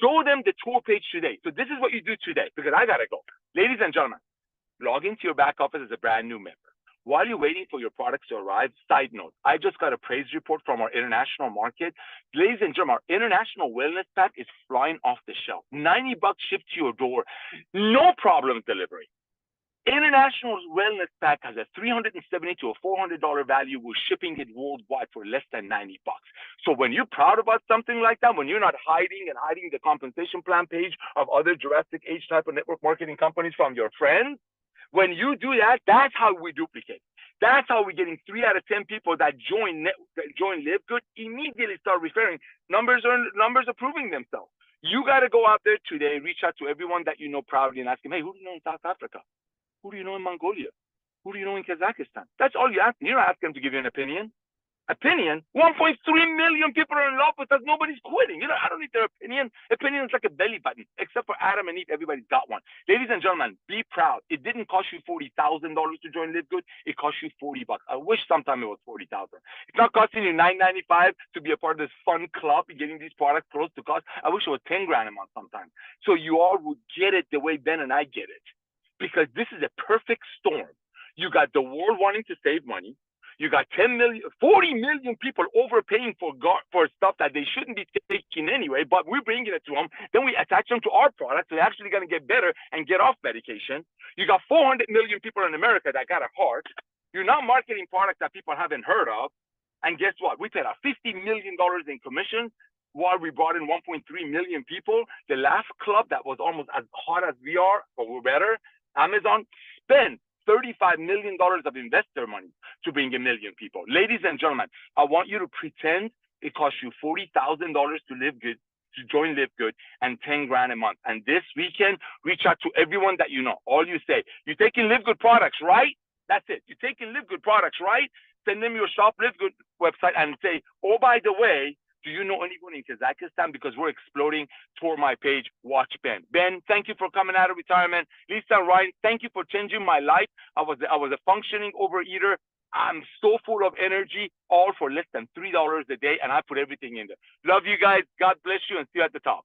Show them the tour page today. So this is what you do today, because I got to go. Ladies and gentlemen, log into your back office as a brand new member. While you're waiting for your products to arrive, side note, I just got a praise report from our international market. Ladies and gentlemen, our international wellness pack is flying off the shelf. $90 shipped to your door. No problem delivery. International wellness pack has a $370 to a $400 value. We're shipping it worldwide for less than $90. So when you're proud about something like that, when you're not hiding the compensation plan page of other Jurassic Age type of network marketing companies from your friends, when you do that, that's how we duplicate. That's how we're getting 3 out of 10 people that join LiveGood immediately start referring. Numbers are proving themselves. You got to go out there today, reach out to everyone that you know proudly and ask them, hey, who do you know in South Africa? Who do you know in Mongolia? Who do you know in Kazakhstan? That's all you ask them. You don't ask them to give you an opinion. 1.3 million people are in love with us. Nobody's quitting. I don't need their opinion. Opinion is like a belly button. Except for Adam and Eve, everybody's got one. Ladies and gentlemen, be proud. It didn't cost you $40,000 to join LiveGood. It cost you $40. I wish sometime it was $40,000. It's not costing you $9.95 to be a part of this fun club, getting these products close to cost. I wish it was $10,000 a month sometime. So you all would get it the way Ben and I get it. Because this is a perfect storm. You got the world wanting to save money. You got 40 million people overpaying for stuff that they shouldn't be taking anyway, but we're bringing it to them. Then we attach them to our product. So they're actually going to get better and get off medication. You got 400 million people in America that got a heart. You're not marketing products that people haven't heard of. And guess what? We paid out $50 million in commission while we brought in 1.3 million people. The last club that was almost as hot as we are, but we're better, Amazon, spent $35 million of investor money to bring 1 million people. Ladies and gentlemen, I want you to pretend it costs you $40,000 to live good, to join LiveGood, and $10,000 a month. And this weekend, reach out to everyone that you know. All you say, you're taking LiveGood products, right? That's it. You're taking LiveGood products, right? Send them your Shop LiveGood website and say, oh, by the way, do you know anyone in Kazakhstan? Because we're exploding. Tour my page. Watch Ben. Ben, thank you for coming out of retirement. Lisa, Ryan, thank you for changing my life. I was a functioning overeater. I'm so full of energy, all for less than $3 a day, and I put everything in there. Love you guys. God bless you, and see you at the top.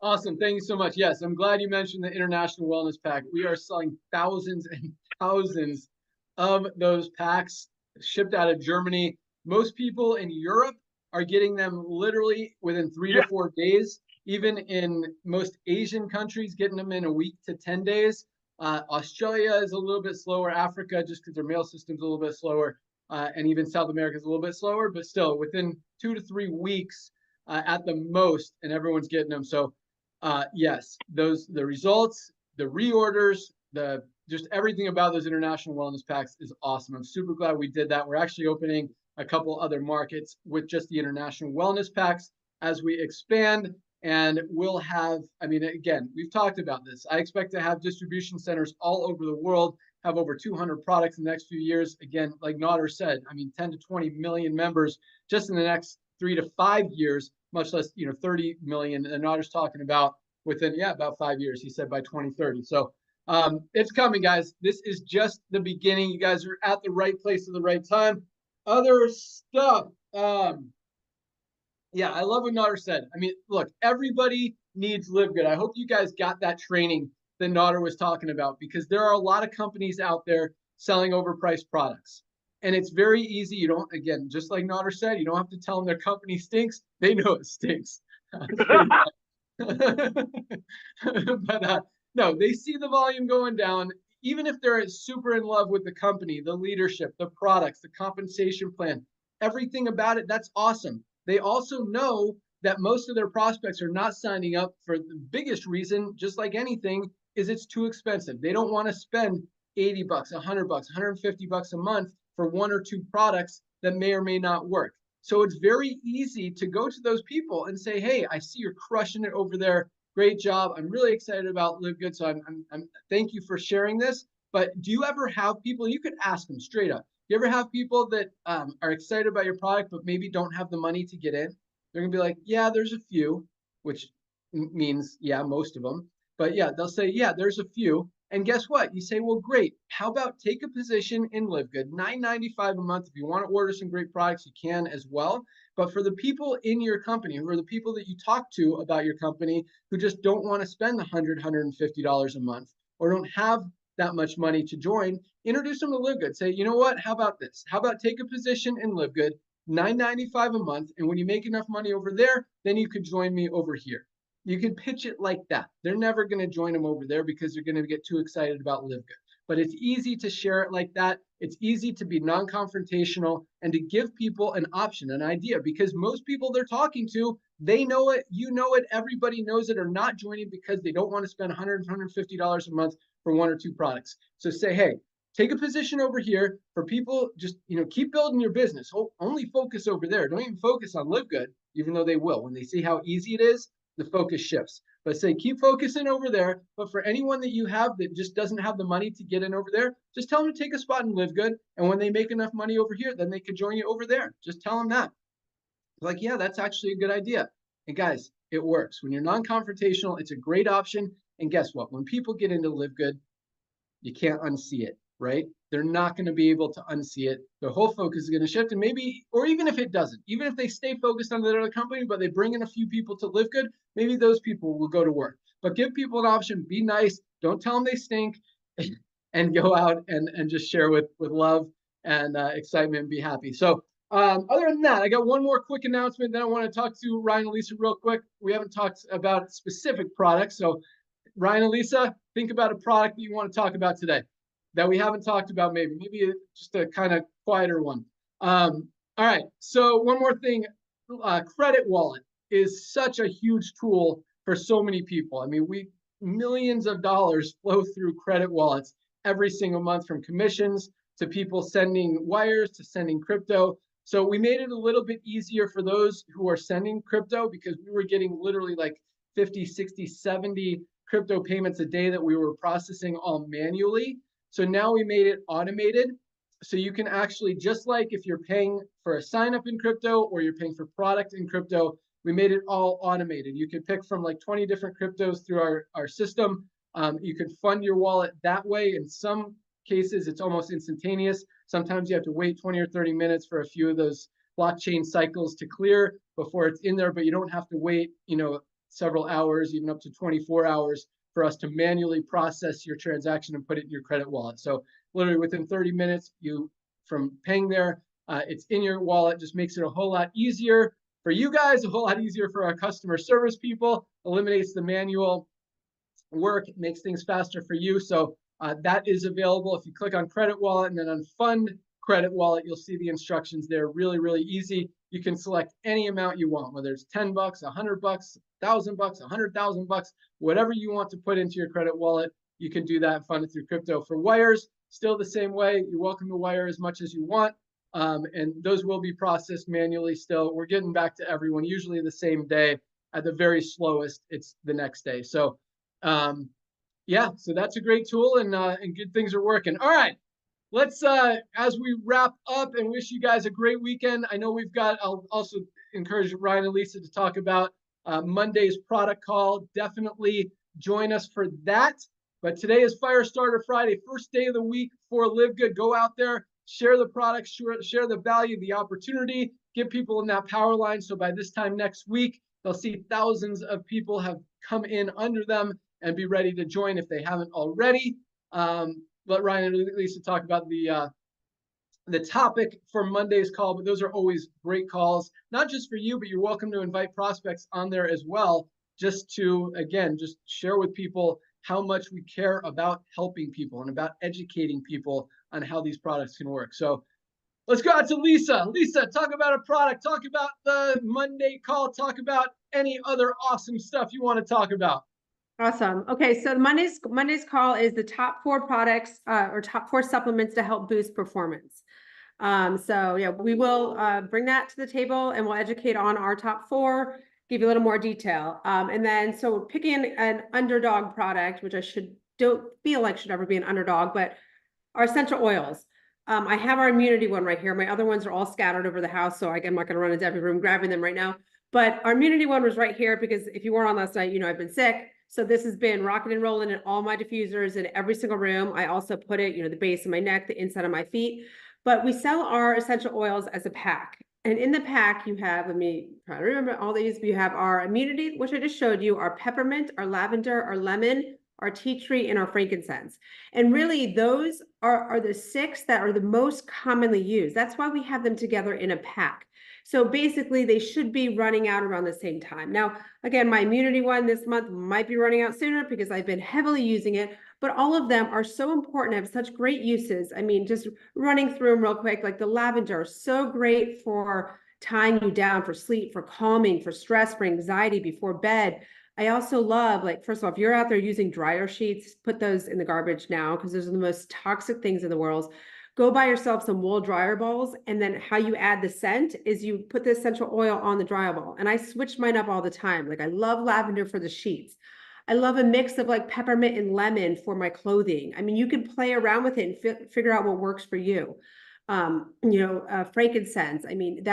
Awesome. Thank you so much. Yes, I'm glad you mentioned the International Wellness Pack. We are selling thousands and thousands of those packs shipped out of Germany. Most people in Europe are getting them literally within 3 to 4 days. Even in most Asian countries, getting them in a week to 10 days. Australia is a little bit slower. Africa, just because their mail system's a little bit slower. And even South America is a little bit slower, but still within 2 to 3 weeks at the most, and everyone's getting them. So yes, the results, the reorders, just everything about those international wellness packs is awesome. I'm super glad we did that. We're actually opening a couple other markets with just the international wellness packs as we expand. And we'll have, I mean, again, we've talked about this. I expect to have distribution centers all over the world. have over 200 products in the next few years. Again, like Nader said, I mean, 10 to 20 million members just in the next 3 to 5 years, much less, 30 million. And Nader's talking about within, about 5 years, he said by 2030. So it's coming, guys. This is just the beginning. You guys are at the right place at the right time. Other stuff. Yeah, I love what Nader said. I mean, look, everybody needs LiveGood. I hope you guys got that training that Nader was talking about, because there are a lot of companies out there selling overpriced products. And it's very easy. You don't, again, just like Nader said, you don't have to tell them their company stinks. They know it stinks. But no, they see the volume going down. Even if they're super in love with the company, the leadership, the products, the compensation plan, everything about it, that's awesome. They also know that most of their prospects are not signing up for the biggest reason, just like anything, is it's too expensive. They don't want to spend 80 bucks, 100 bucks, 150 bucks a month for 1 or 2 products that may or may not work. So it's very easy to go to those people and say, hey, I see you're crushing it over there. Great job. I'm really excited about LiveGood. So I'm thank you for sharing this. But do you ever have people, you could ask them straight up, you ever have people that are excited about your product, but maybe don't have the money to get in? They're gonna be like, yeah, there's a few, which means, yeah, most of them. But yeah, they'll say, yeah, there's a few. And guess what? You say, well, great. How about take a position in LiveGood, $9.95 a month. If you want to order some great products, you can as well. But for the people in your company, who are the people that you talk to about your company, who just don't want to spend $100, $150 a month, or don't have that much money to join, introduce them to LiveGood. Say, you know what? How about this? How about take a position in LiveGood, $9.95 a month, and when you make enough money over there, then you could join me over here. You can pitch it like that. They're never going to join them over there because they're going to get too excited about LiveGood. But it's easy to share it like that. It's easy to be non-confrontational and to give people an option, an idea, because most people they're talking to, they know it, you know it, everybody knows it, are not joining because they don't want to spend $100, $150 a month for 1 or 2 products. So say, hey, take a position over here for people, just, keep building your business. Only focus over there. Don't even focus on LiveGood, even though they will. When they see how easy it is, the focus shifts. But say, keep focusing over there. But for anyone that you have that just doesn't have the money to get in over there, just tell them to take a spot in LiveGood. And when they make enough money over here, then they could join you over there. Just tell them that. Like, yeah, that's actually a good idea. And guys, it works. When you're non-confrontational, it's a great option. And guess what? When people get into LiveGood, you can't unsee it, right? They're not going to be able to unsee it. Their whole focus is going to shift. And maybe, or even if it doesn't, even if they stay focused on the other company, but they bring in a few people to LiveGood, maybe those people will go to work. But give people an option. Be nice. Don't tell them they stink, and go out and just share with love and excitement and be happy. So other than that, I got one more quick announcement. Then I want to talk to Ryan and Lisa real quick. We haven't talked about specific products. So Ryan and Lisa, think about a product that you want to talk about today that we haven't talked about, maybe just a kind of quieter one. All right, so one more thing, credit wallet is such a huge tool for so many people. I mean, millions of dollars flow through credit wallets every single month, from commissions to people sending wires to sending crypto. So we made it a little bit easier for those who are sending crypto, because we were getting literally like 50, 60, 70 crypto payments a day that we were processing all manually. So now we made it automated. So you can actually, just like if you're paying for a sign up in crypto or you're paying for product in crypto, we made it all automated. You could pick from like 20 different cryptos through our system. You could fund your wallet that way. In some cases, it's almost instantaneous. Sometimes you have to wait 20 or 30 minutes for a few of those blockchain cycles to clear before it's in there, but you don't have to wait, several hours, even up to 24 hours for us to manually process your transaction and put it in your credit wallet. So literally within 30 minutes, from paying there, it's in your wallet. Just makes it a whole lot easier for you guys, a whole lot easier for our customer service people, eliminates the manual work, makes things faster for you. So that is available. If you click on credit wallet and then on fund credit wallet, you'll see the instructions there. Really, really easy. You can select any amount you want, whether it's 10 bucks, 100 bucks, 1,000 bucks, 100,000 bucks, whatever you want to put into your credit wallet, you can do that and fund it through crypto. For wires, still the same way. You're welcome to wire as much as you want. And those will be processed manually still. We're getting back to everyone, usually the same day. At the very slowest, it's the next day. So Yeah, so that's a great tool, and good things are working. All right. Let's as we wrap up and wish you guys a great weekend. I know I'll also encourage Ryan and Lisa to talk about Monday's product call. Definitely join us for that. But today is Firestarter Friday, first day of the week for Live Good. Go out there, share the product, share the value, the opportunity, get people in that power line. So by this time next week, they'll see thousands of people have come in under them and be ready to join if they haven't already. Let Ryan and Lisa talk about the topic for Monday's call, but those are always great calls, not just for you, but you're welcome to invite prospects on there as well, just to, again, just share with people how much we care about helping people and about educating people on how these products can work. So let's go out to Lisa. Lisa, talk about a product, talk about the Monday call, talk about any other awesome stuff you want to talk about. Awesome. Okay, so Monday's call is the top 4 products or top 4 supplements to help boost performance. So yeah, we will bring that to the table and we'll educate on our top 4, give you a little more detail. And then so we're picking an underdog product, which don't feel like should ever be an underdog, but our essential oils. I have our immunity one right here. My other ones are all scattered over the house, so I'm not going to run into every room grabbing them right now. But our immunity one was right here because if you weren't on last night, you know I've been sick. So this has been rocking and rolling in all my diffusers in every single room. I also put it, the base of my neck, the inside of my feet. But we sell our essential oils as a pack. And in the pack, you have, let me try to remember all these. You have our immunity, which I just showed you, our peppermint, our lavender, our lemon, our tea tree, and our frankincense. And really, those are the 6 that are the most commonly used. That's why we have them together in a pack. So basically, they should be running out around the same time. Now, again, my immunity one this month might be running out sooner because I've been heavily using it, but all of them are so important, have such great uses. I mean, just running through them real quick, like the lavender, so great for tying you down, for sleep, for calming, for stress, for anxiety before bed. I also love, like, first of all, if you're out there using dryer sheets, put those in the garbage now because those are the most toxic things in the world. Go buy yourself some wool dryer balls, and then how you add the scent is you put the essential oil on the dryer ball. And I switch mine up all the time. Like I love lavender for the sheets. I love a mix of like peppermint and lemon for my clothing. I mean, you can play around with it and figure out what works for you. Frankincense. I mean,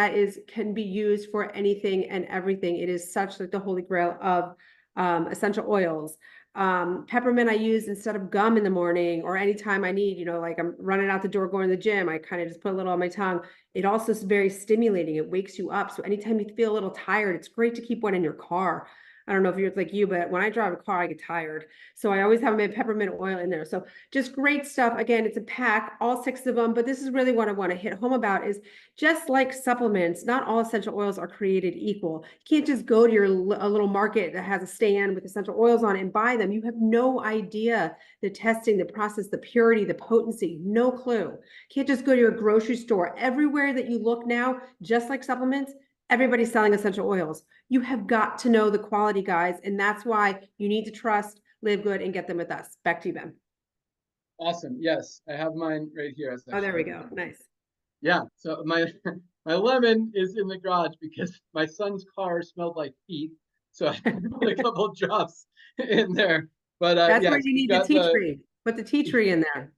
can be used for anything and everything. It is such like the holy grail of essential oils. Peppermint I use instead of gum in the morning or anytime I need, like I'm running out the door, going to the gym, I kind of just put a little on my tongue. It also is very stimulating. It wakes you up. So anytime you feel a little tired, it's great to keep one in your car. I don't know if you're like you, but when I drive a car, I get tired. So I always have my peppermint oil in there. So just great stuff. Again, it's a pack, all 6 of them, but this is really what I want to hit home about is just like supplements, not all essential oils are created equal. You can't just go to a little market that has a stand with essential oils on it and buy them. You have no idea the testing, the process, the purity, the potency, no clue. You can't just go to your grocery store. Everywhere that you look now, just like supplements, everybody's selling essential oils. You have got to know the quality, guys. And that's why you need to trust Live Good and get them with us. Back to you, Ben. Awesome. Yes, I have mine right here. Oh, there we go. Nice. Yeah. So my lemon is in the garage because my son's car smelled like feet. So I put a couple of drops in there. But that's yes, where you need the tea tree. Put the tea tree in there.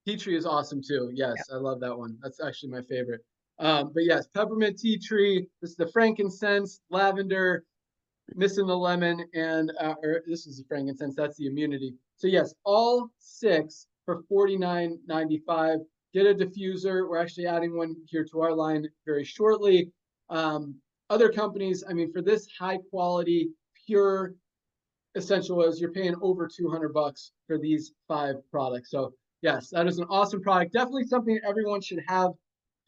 Tea tree is awesome too. Yes, I love that one. That's actually my favorite. But yes, peppermint, tea tree. This is the frankincense, lavender, missing the lemon, and or this is the frankincense. That's the immunity. So yes, all 6 for $49.95. Get a diffuser. We're actually adding one here to our line very shortly. Other companies, I mean, for this high quality, pure essential oils, you're paying over $200 for these 5 products. So yes, that is an awesome product. Definitely something that everyone should have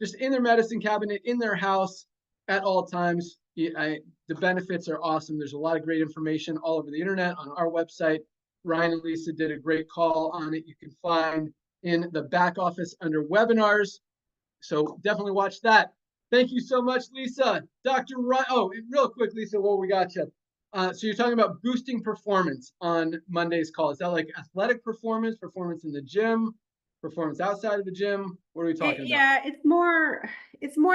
just in their medicine cabinet, in their house at all times. The benefits are awesome. There's a lot of great information all over the internet on our website. Ryan and Lisa did a great call on it. You can find in the back office under webinars. So definitely watch that. Thank you so much, Lisa. Dr. Ryan, real quick, Lisa, while we got you. So you're talking about boosting performance on Monday's call. Is that like athletic performance, performance in the gym, performance outside of the gym? What are we talking about? Yeah, it's more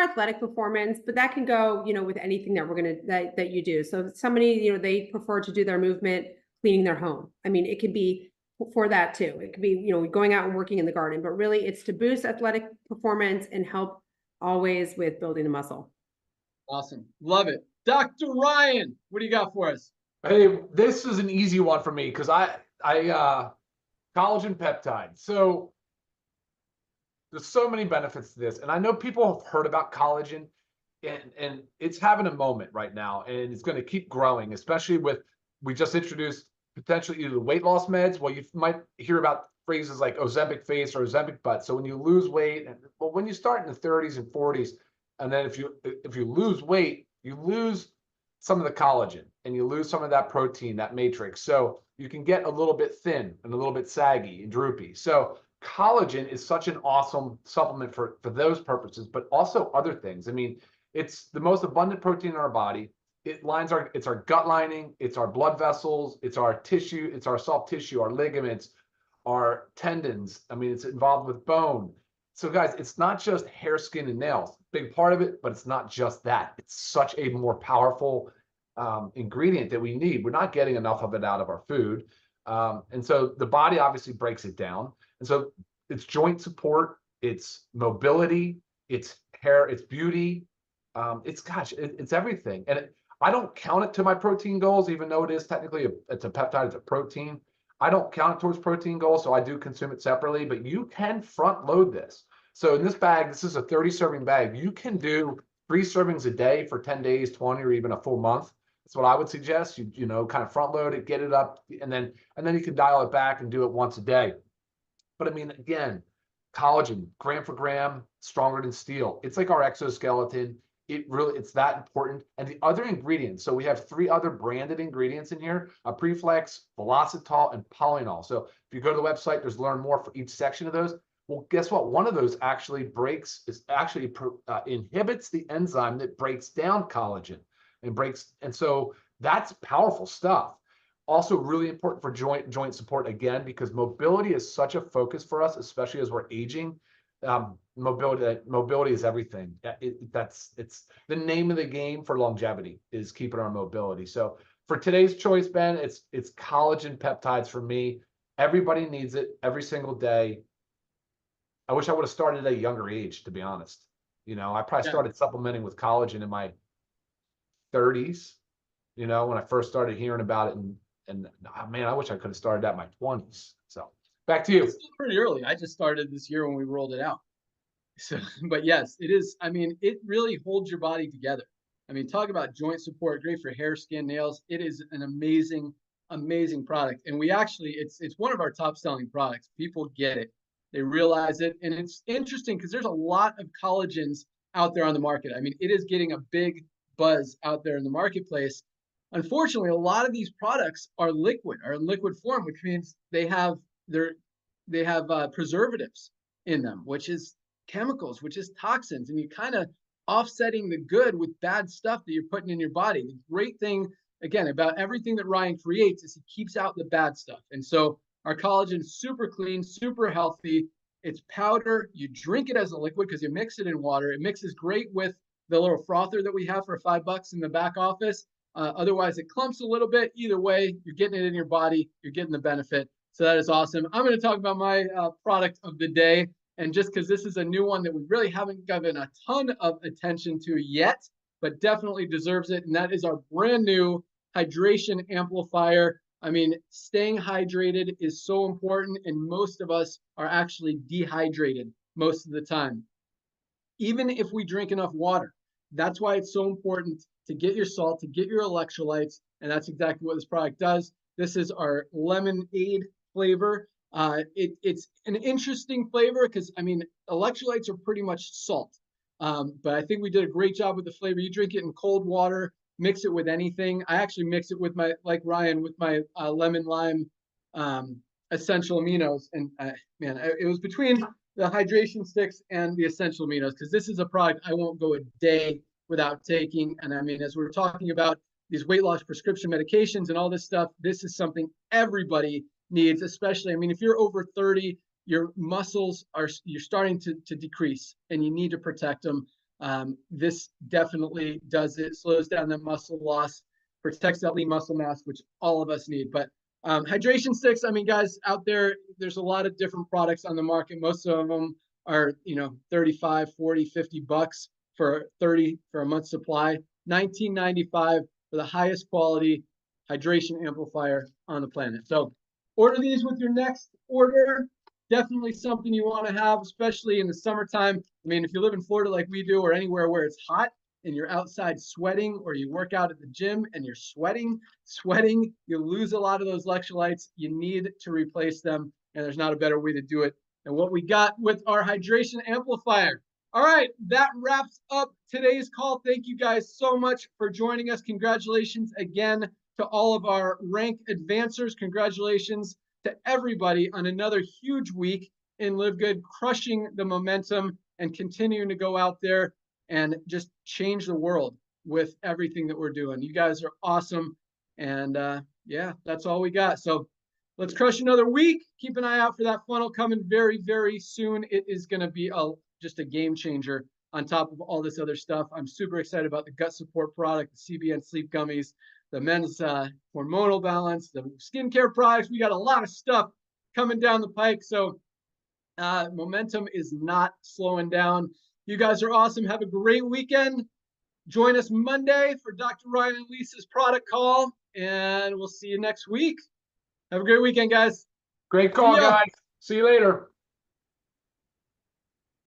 athletic performance, but that can go, with anything that that you do. So somebody, they prefer to do their movement cleaning their home. I mean, it could be for that too. It could be, you know, going out and working in the garden, but really it's to boost athletic performance and help always with building the muscle. Awesome. Love it. Dr. Ryan, what do you got for us? Hey, this is an easy one for me because I collagen peptide. So there's so many benefits to this. And I know people have heard about collagen and it's having a moment right now and it's going to keep growing, especially with, we just introduced potentially either weight loss meds. Well, you might hear about phrases like Ozempic face or Ozempic butt. So when you lose weight, well, when you start in the 30s and 40s, and then if you lose weight, you lose some of the collagen and you lose some of that protein, that matrix. So you can get a little bit thin and a little bit saggy and droopy. So collagen is such an awesome supplement for those purposes, but also other things. I mean, it's the most abundant protein in our body. It's our gut lining, it's our blood vessels, it's our tissue, it's our soft tissue, our ligaments, our tendons. I mean, it's involved with bone. So guys, it's not just hair, skin, and nails. Big part of it, but it's not just that. It's such a more powerful ingredient that we need. We're not getting enough of it out of our food. And so the body obviously breaks it down. And so it's joint support, it's mobility, it's hair, it's beauty. It's everything. And I don't count it to my protein goals, even though it is technically it's a peptide, it's a protein. I don't count it towards protein goals, so I do consume it separately, but you can front load this. So in this bag, this is a 30 serving bag. You can do 3 servings a day for 10 days, 20, or even a full month. That's what I would suggest. You know, kind of front load it, get it up, and then you can dial it back and do it once a day. But I mean, again, collagen, gram for gram, stronger than steel. It's like our exoskeleton. It's that important. And the other ingredients, so we have 3 other branded ingredients in here, a Preflex, Velocitol, and Polynol. So if you go to the website, there's learn more for each section of those. Well, guess what? One of those actually inhibits the enzyme that breaks down collagen and so that's powerful stuff. Also really important for joint support, again, because mobility is such a focus for us, especially as we're aging. Mobility is everything. It's the name of the game for longevity, is keeping our mobility. So for today's choice, Ben, it's collagen peptides for me. Everybody needs it every single day. I wish I would have started at a younger age, to be honest. You know, I probably started supplementing with collagen in my 30s, you know, when I first started hearing about it, and man, I wish I could have started at my 20s. So back to you. It's still pretty early. I just started this year when we rolled it out. So, but yes, it is. I mean, it really holds your body together. I mean, talk about joint support, great for hair, skin, nails. It is an amazing, amazing product. And we actually, it's one of our top selling products. People get it. They realize it. And it's interesting because there's a lot of collagens out there on the market. I mean, it is getting a big buzz out there in the marketplace. Unfortunately, a lot of these products are in liquid form, which means they have preservatives in them, which is chemicals, which is toxins, and you're kind of offsetting the good with bad stuff that you're putting in your body. The great thing, again, about everything that Ryan creates is he keeps out the bad stuff. And so our collagen is super clean, super healthy. It's powder. You drink it as a liquid because you mix it in water. It mixes great with the little frother that we have for $5 in the back office. Otherwise, it clumps a little bit. Either way, you're getting it in your body. You're getting the benefit. So that is awesome. I'm going to talk about my product of the day. And just because this is a new one that we really haven't given a ton of attention to yet, but definitely deserves it. And that is our brand new hydration amplifier. I mean, staying hydrated is so important. And most of us are actually dehydrated most of the time, even if we drink enough water. That's why it's so important to get your salt, to get your electrolytes. And that's exactly what this product does. This is our lemonade flavor. It's an interesting flavor because, I mean, electrolytes are pretty much salt. But I think we did a great job with the flavor. You drink it in cold water, mix it with anything. I actually mix it with my, like Ryan, with my lemon lime essential aminos. And man, it was between the hydration sticks and the essential aminos, because this is a product I won't go a day without taking. And I mean, as we're talking about these weight loss prescription medications and all this stuff, this is something everybody needs, especially, I mean, if you're over 30, your muscles you're starting to decrease and you need to protect them. This definitely does it, slows down that muscle loss, protects that lean muscle mass, which all of us need. But Hydration sticks, I mean, guys, out there, there's a lot of different products on the market. Most of them are, 35, 40, 50 bucks for 30 for a month's supply. $19.95 for the highest quality hydration amplifier on the planet. So order these with your next order. Definitely something you want to have, especially in the summertime. I mean, if you live in Florida like we do, or anywhere where it's hot and you're outside sweating, or you work out at the gym and you're sweating, you lose a lot of those electrolytes. You need to replace them, and there's not a better way to do it than what we got with our hydration amplifier. All right, that wraps up today's call. Thank you guys so much for joining us. Congratulations again to all of our rank advancers. Congratulations to everybody on another huge week in LiveGood, crushing the momentum and continuing to go out there and just change the world with everything that we're doing. You guys are awesome. And yeah, that's all we got. So let's crush another week. Keep an eye out for that funnel coming very, very soon. It is going to be just a game changer on top of all this other stuff. I'm super excited about the gut support product, the CBN sleep gummies, the men's hormonal balance, the skincare products. We got a lot of stuff coming down the pike. So momentum is not slowing down. You guys are awesome. Have a great weekend. Join us Monday for Dr. Ryan and Lisa's product call, and we'll see you next week. Have a great weekend, guys. Great call, guys. See you later.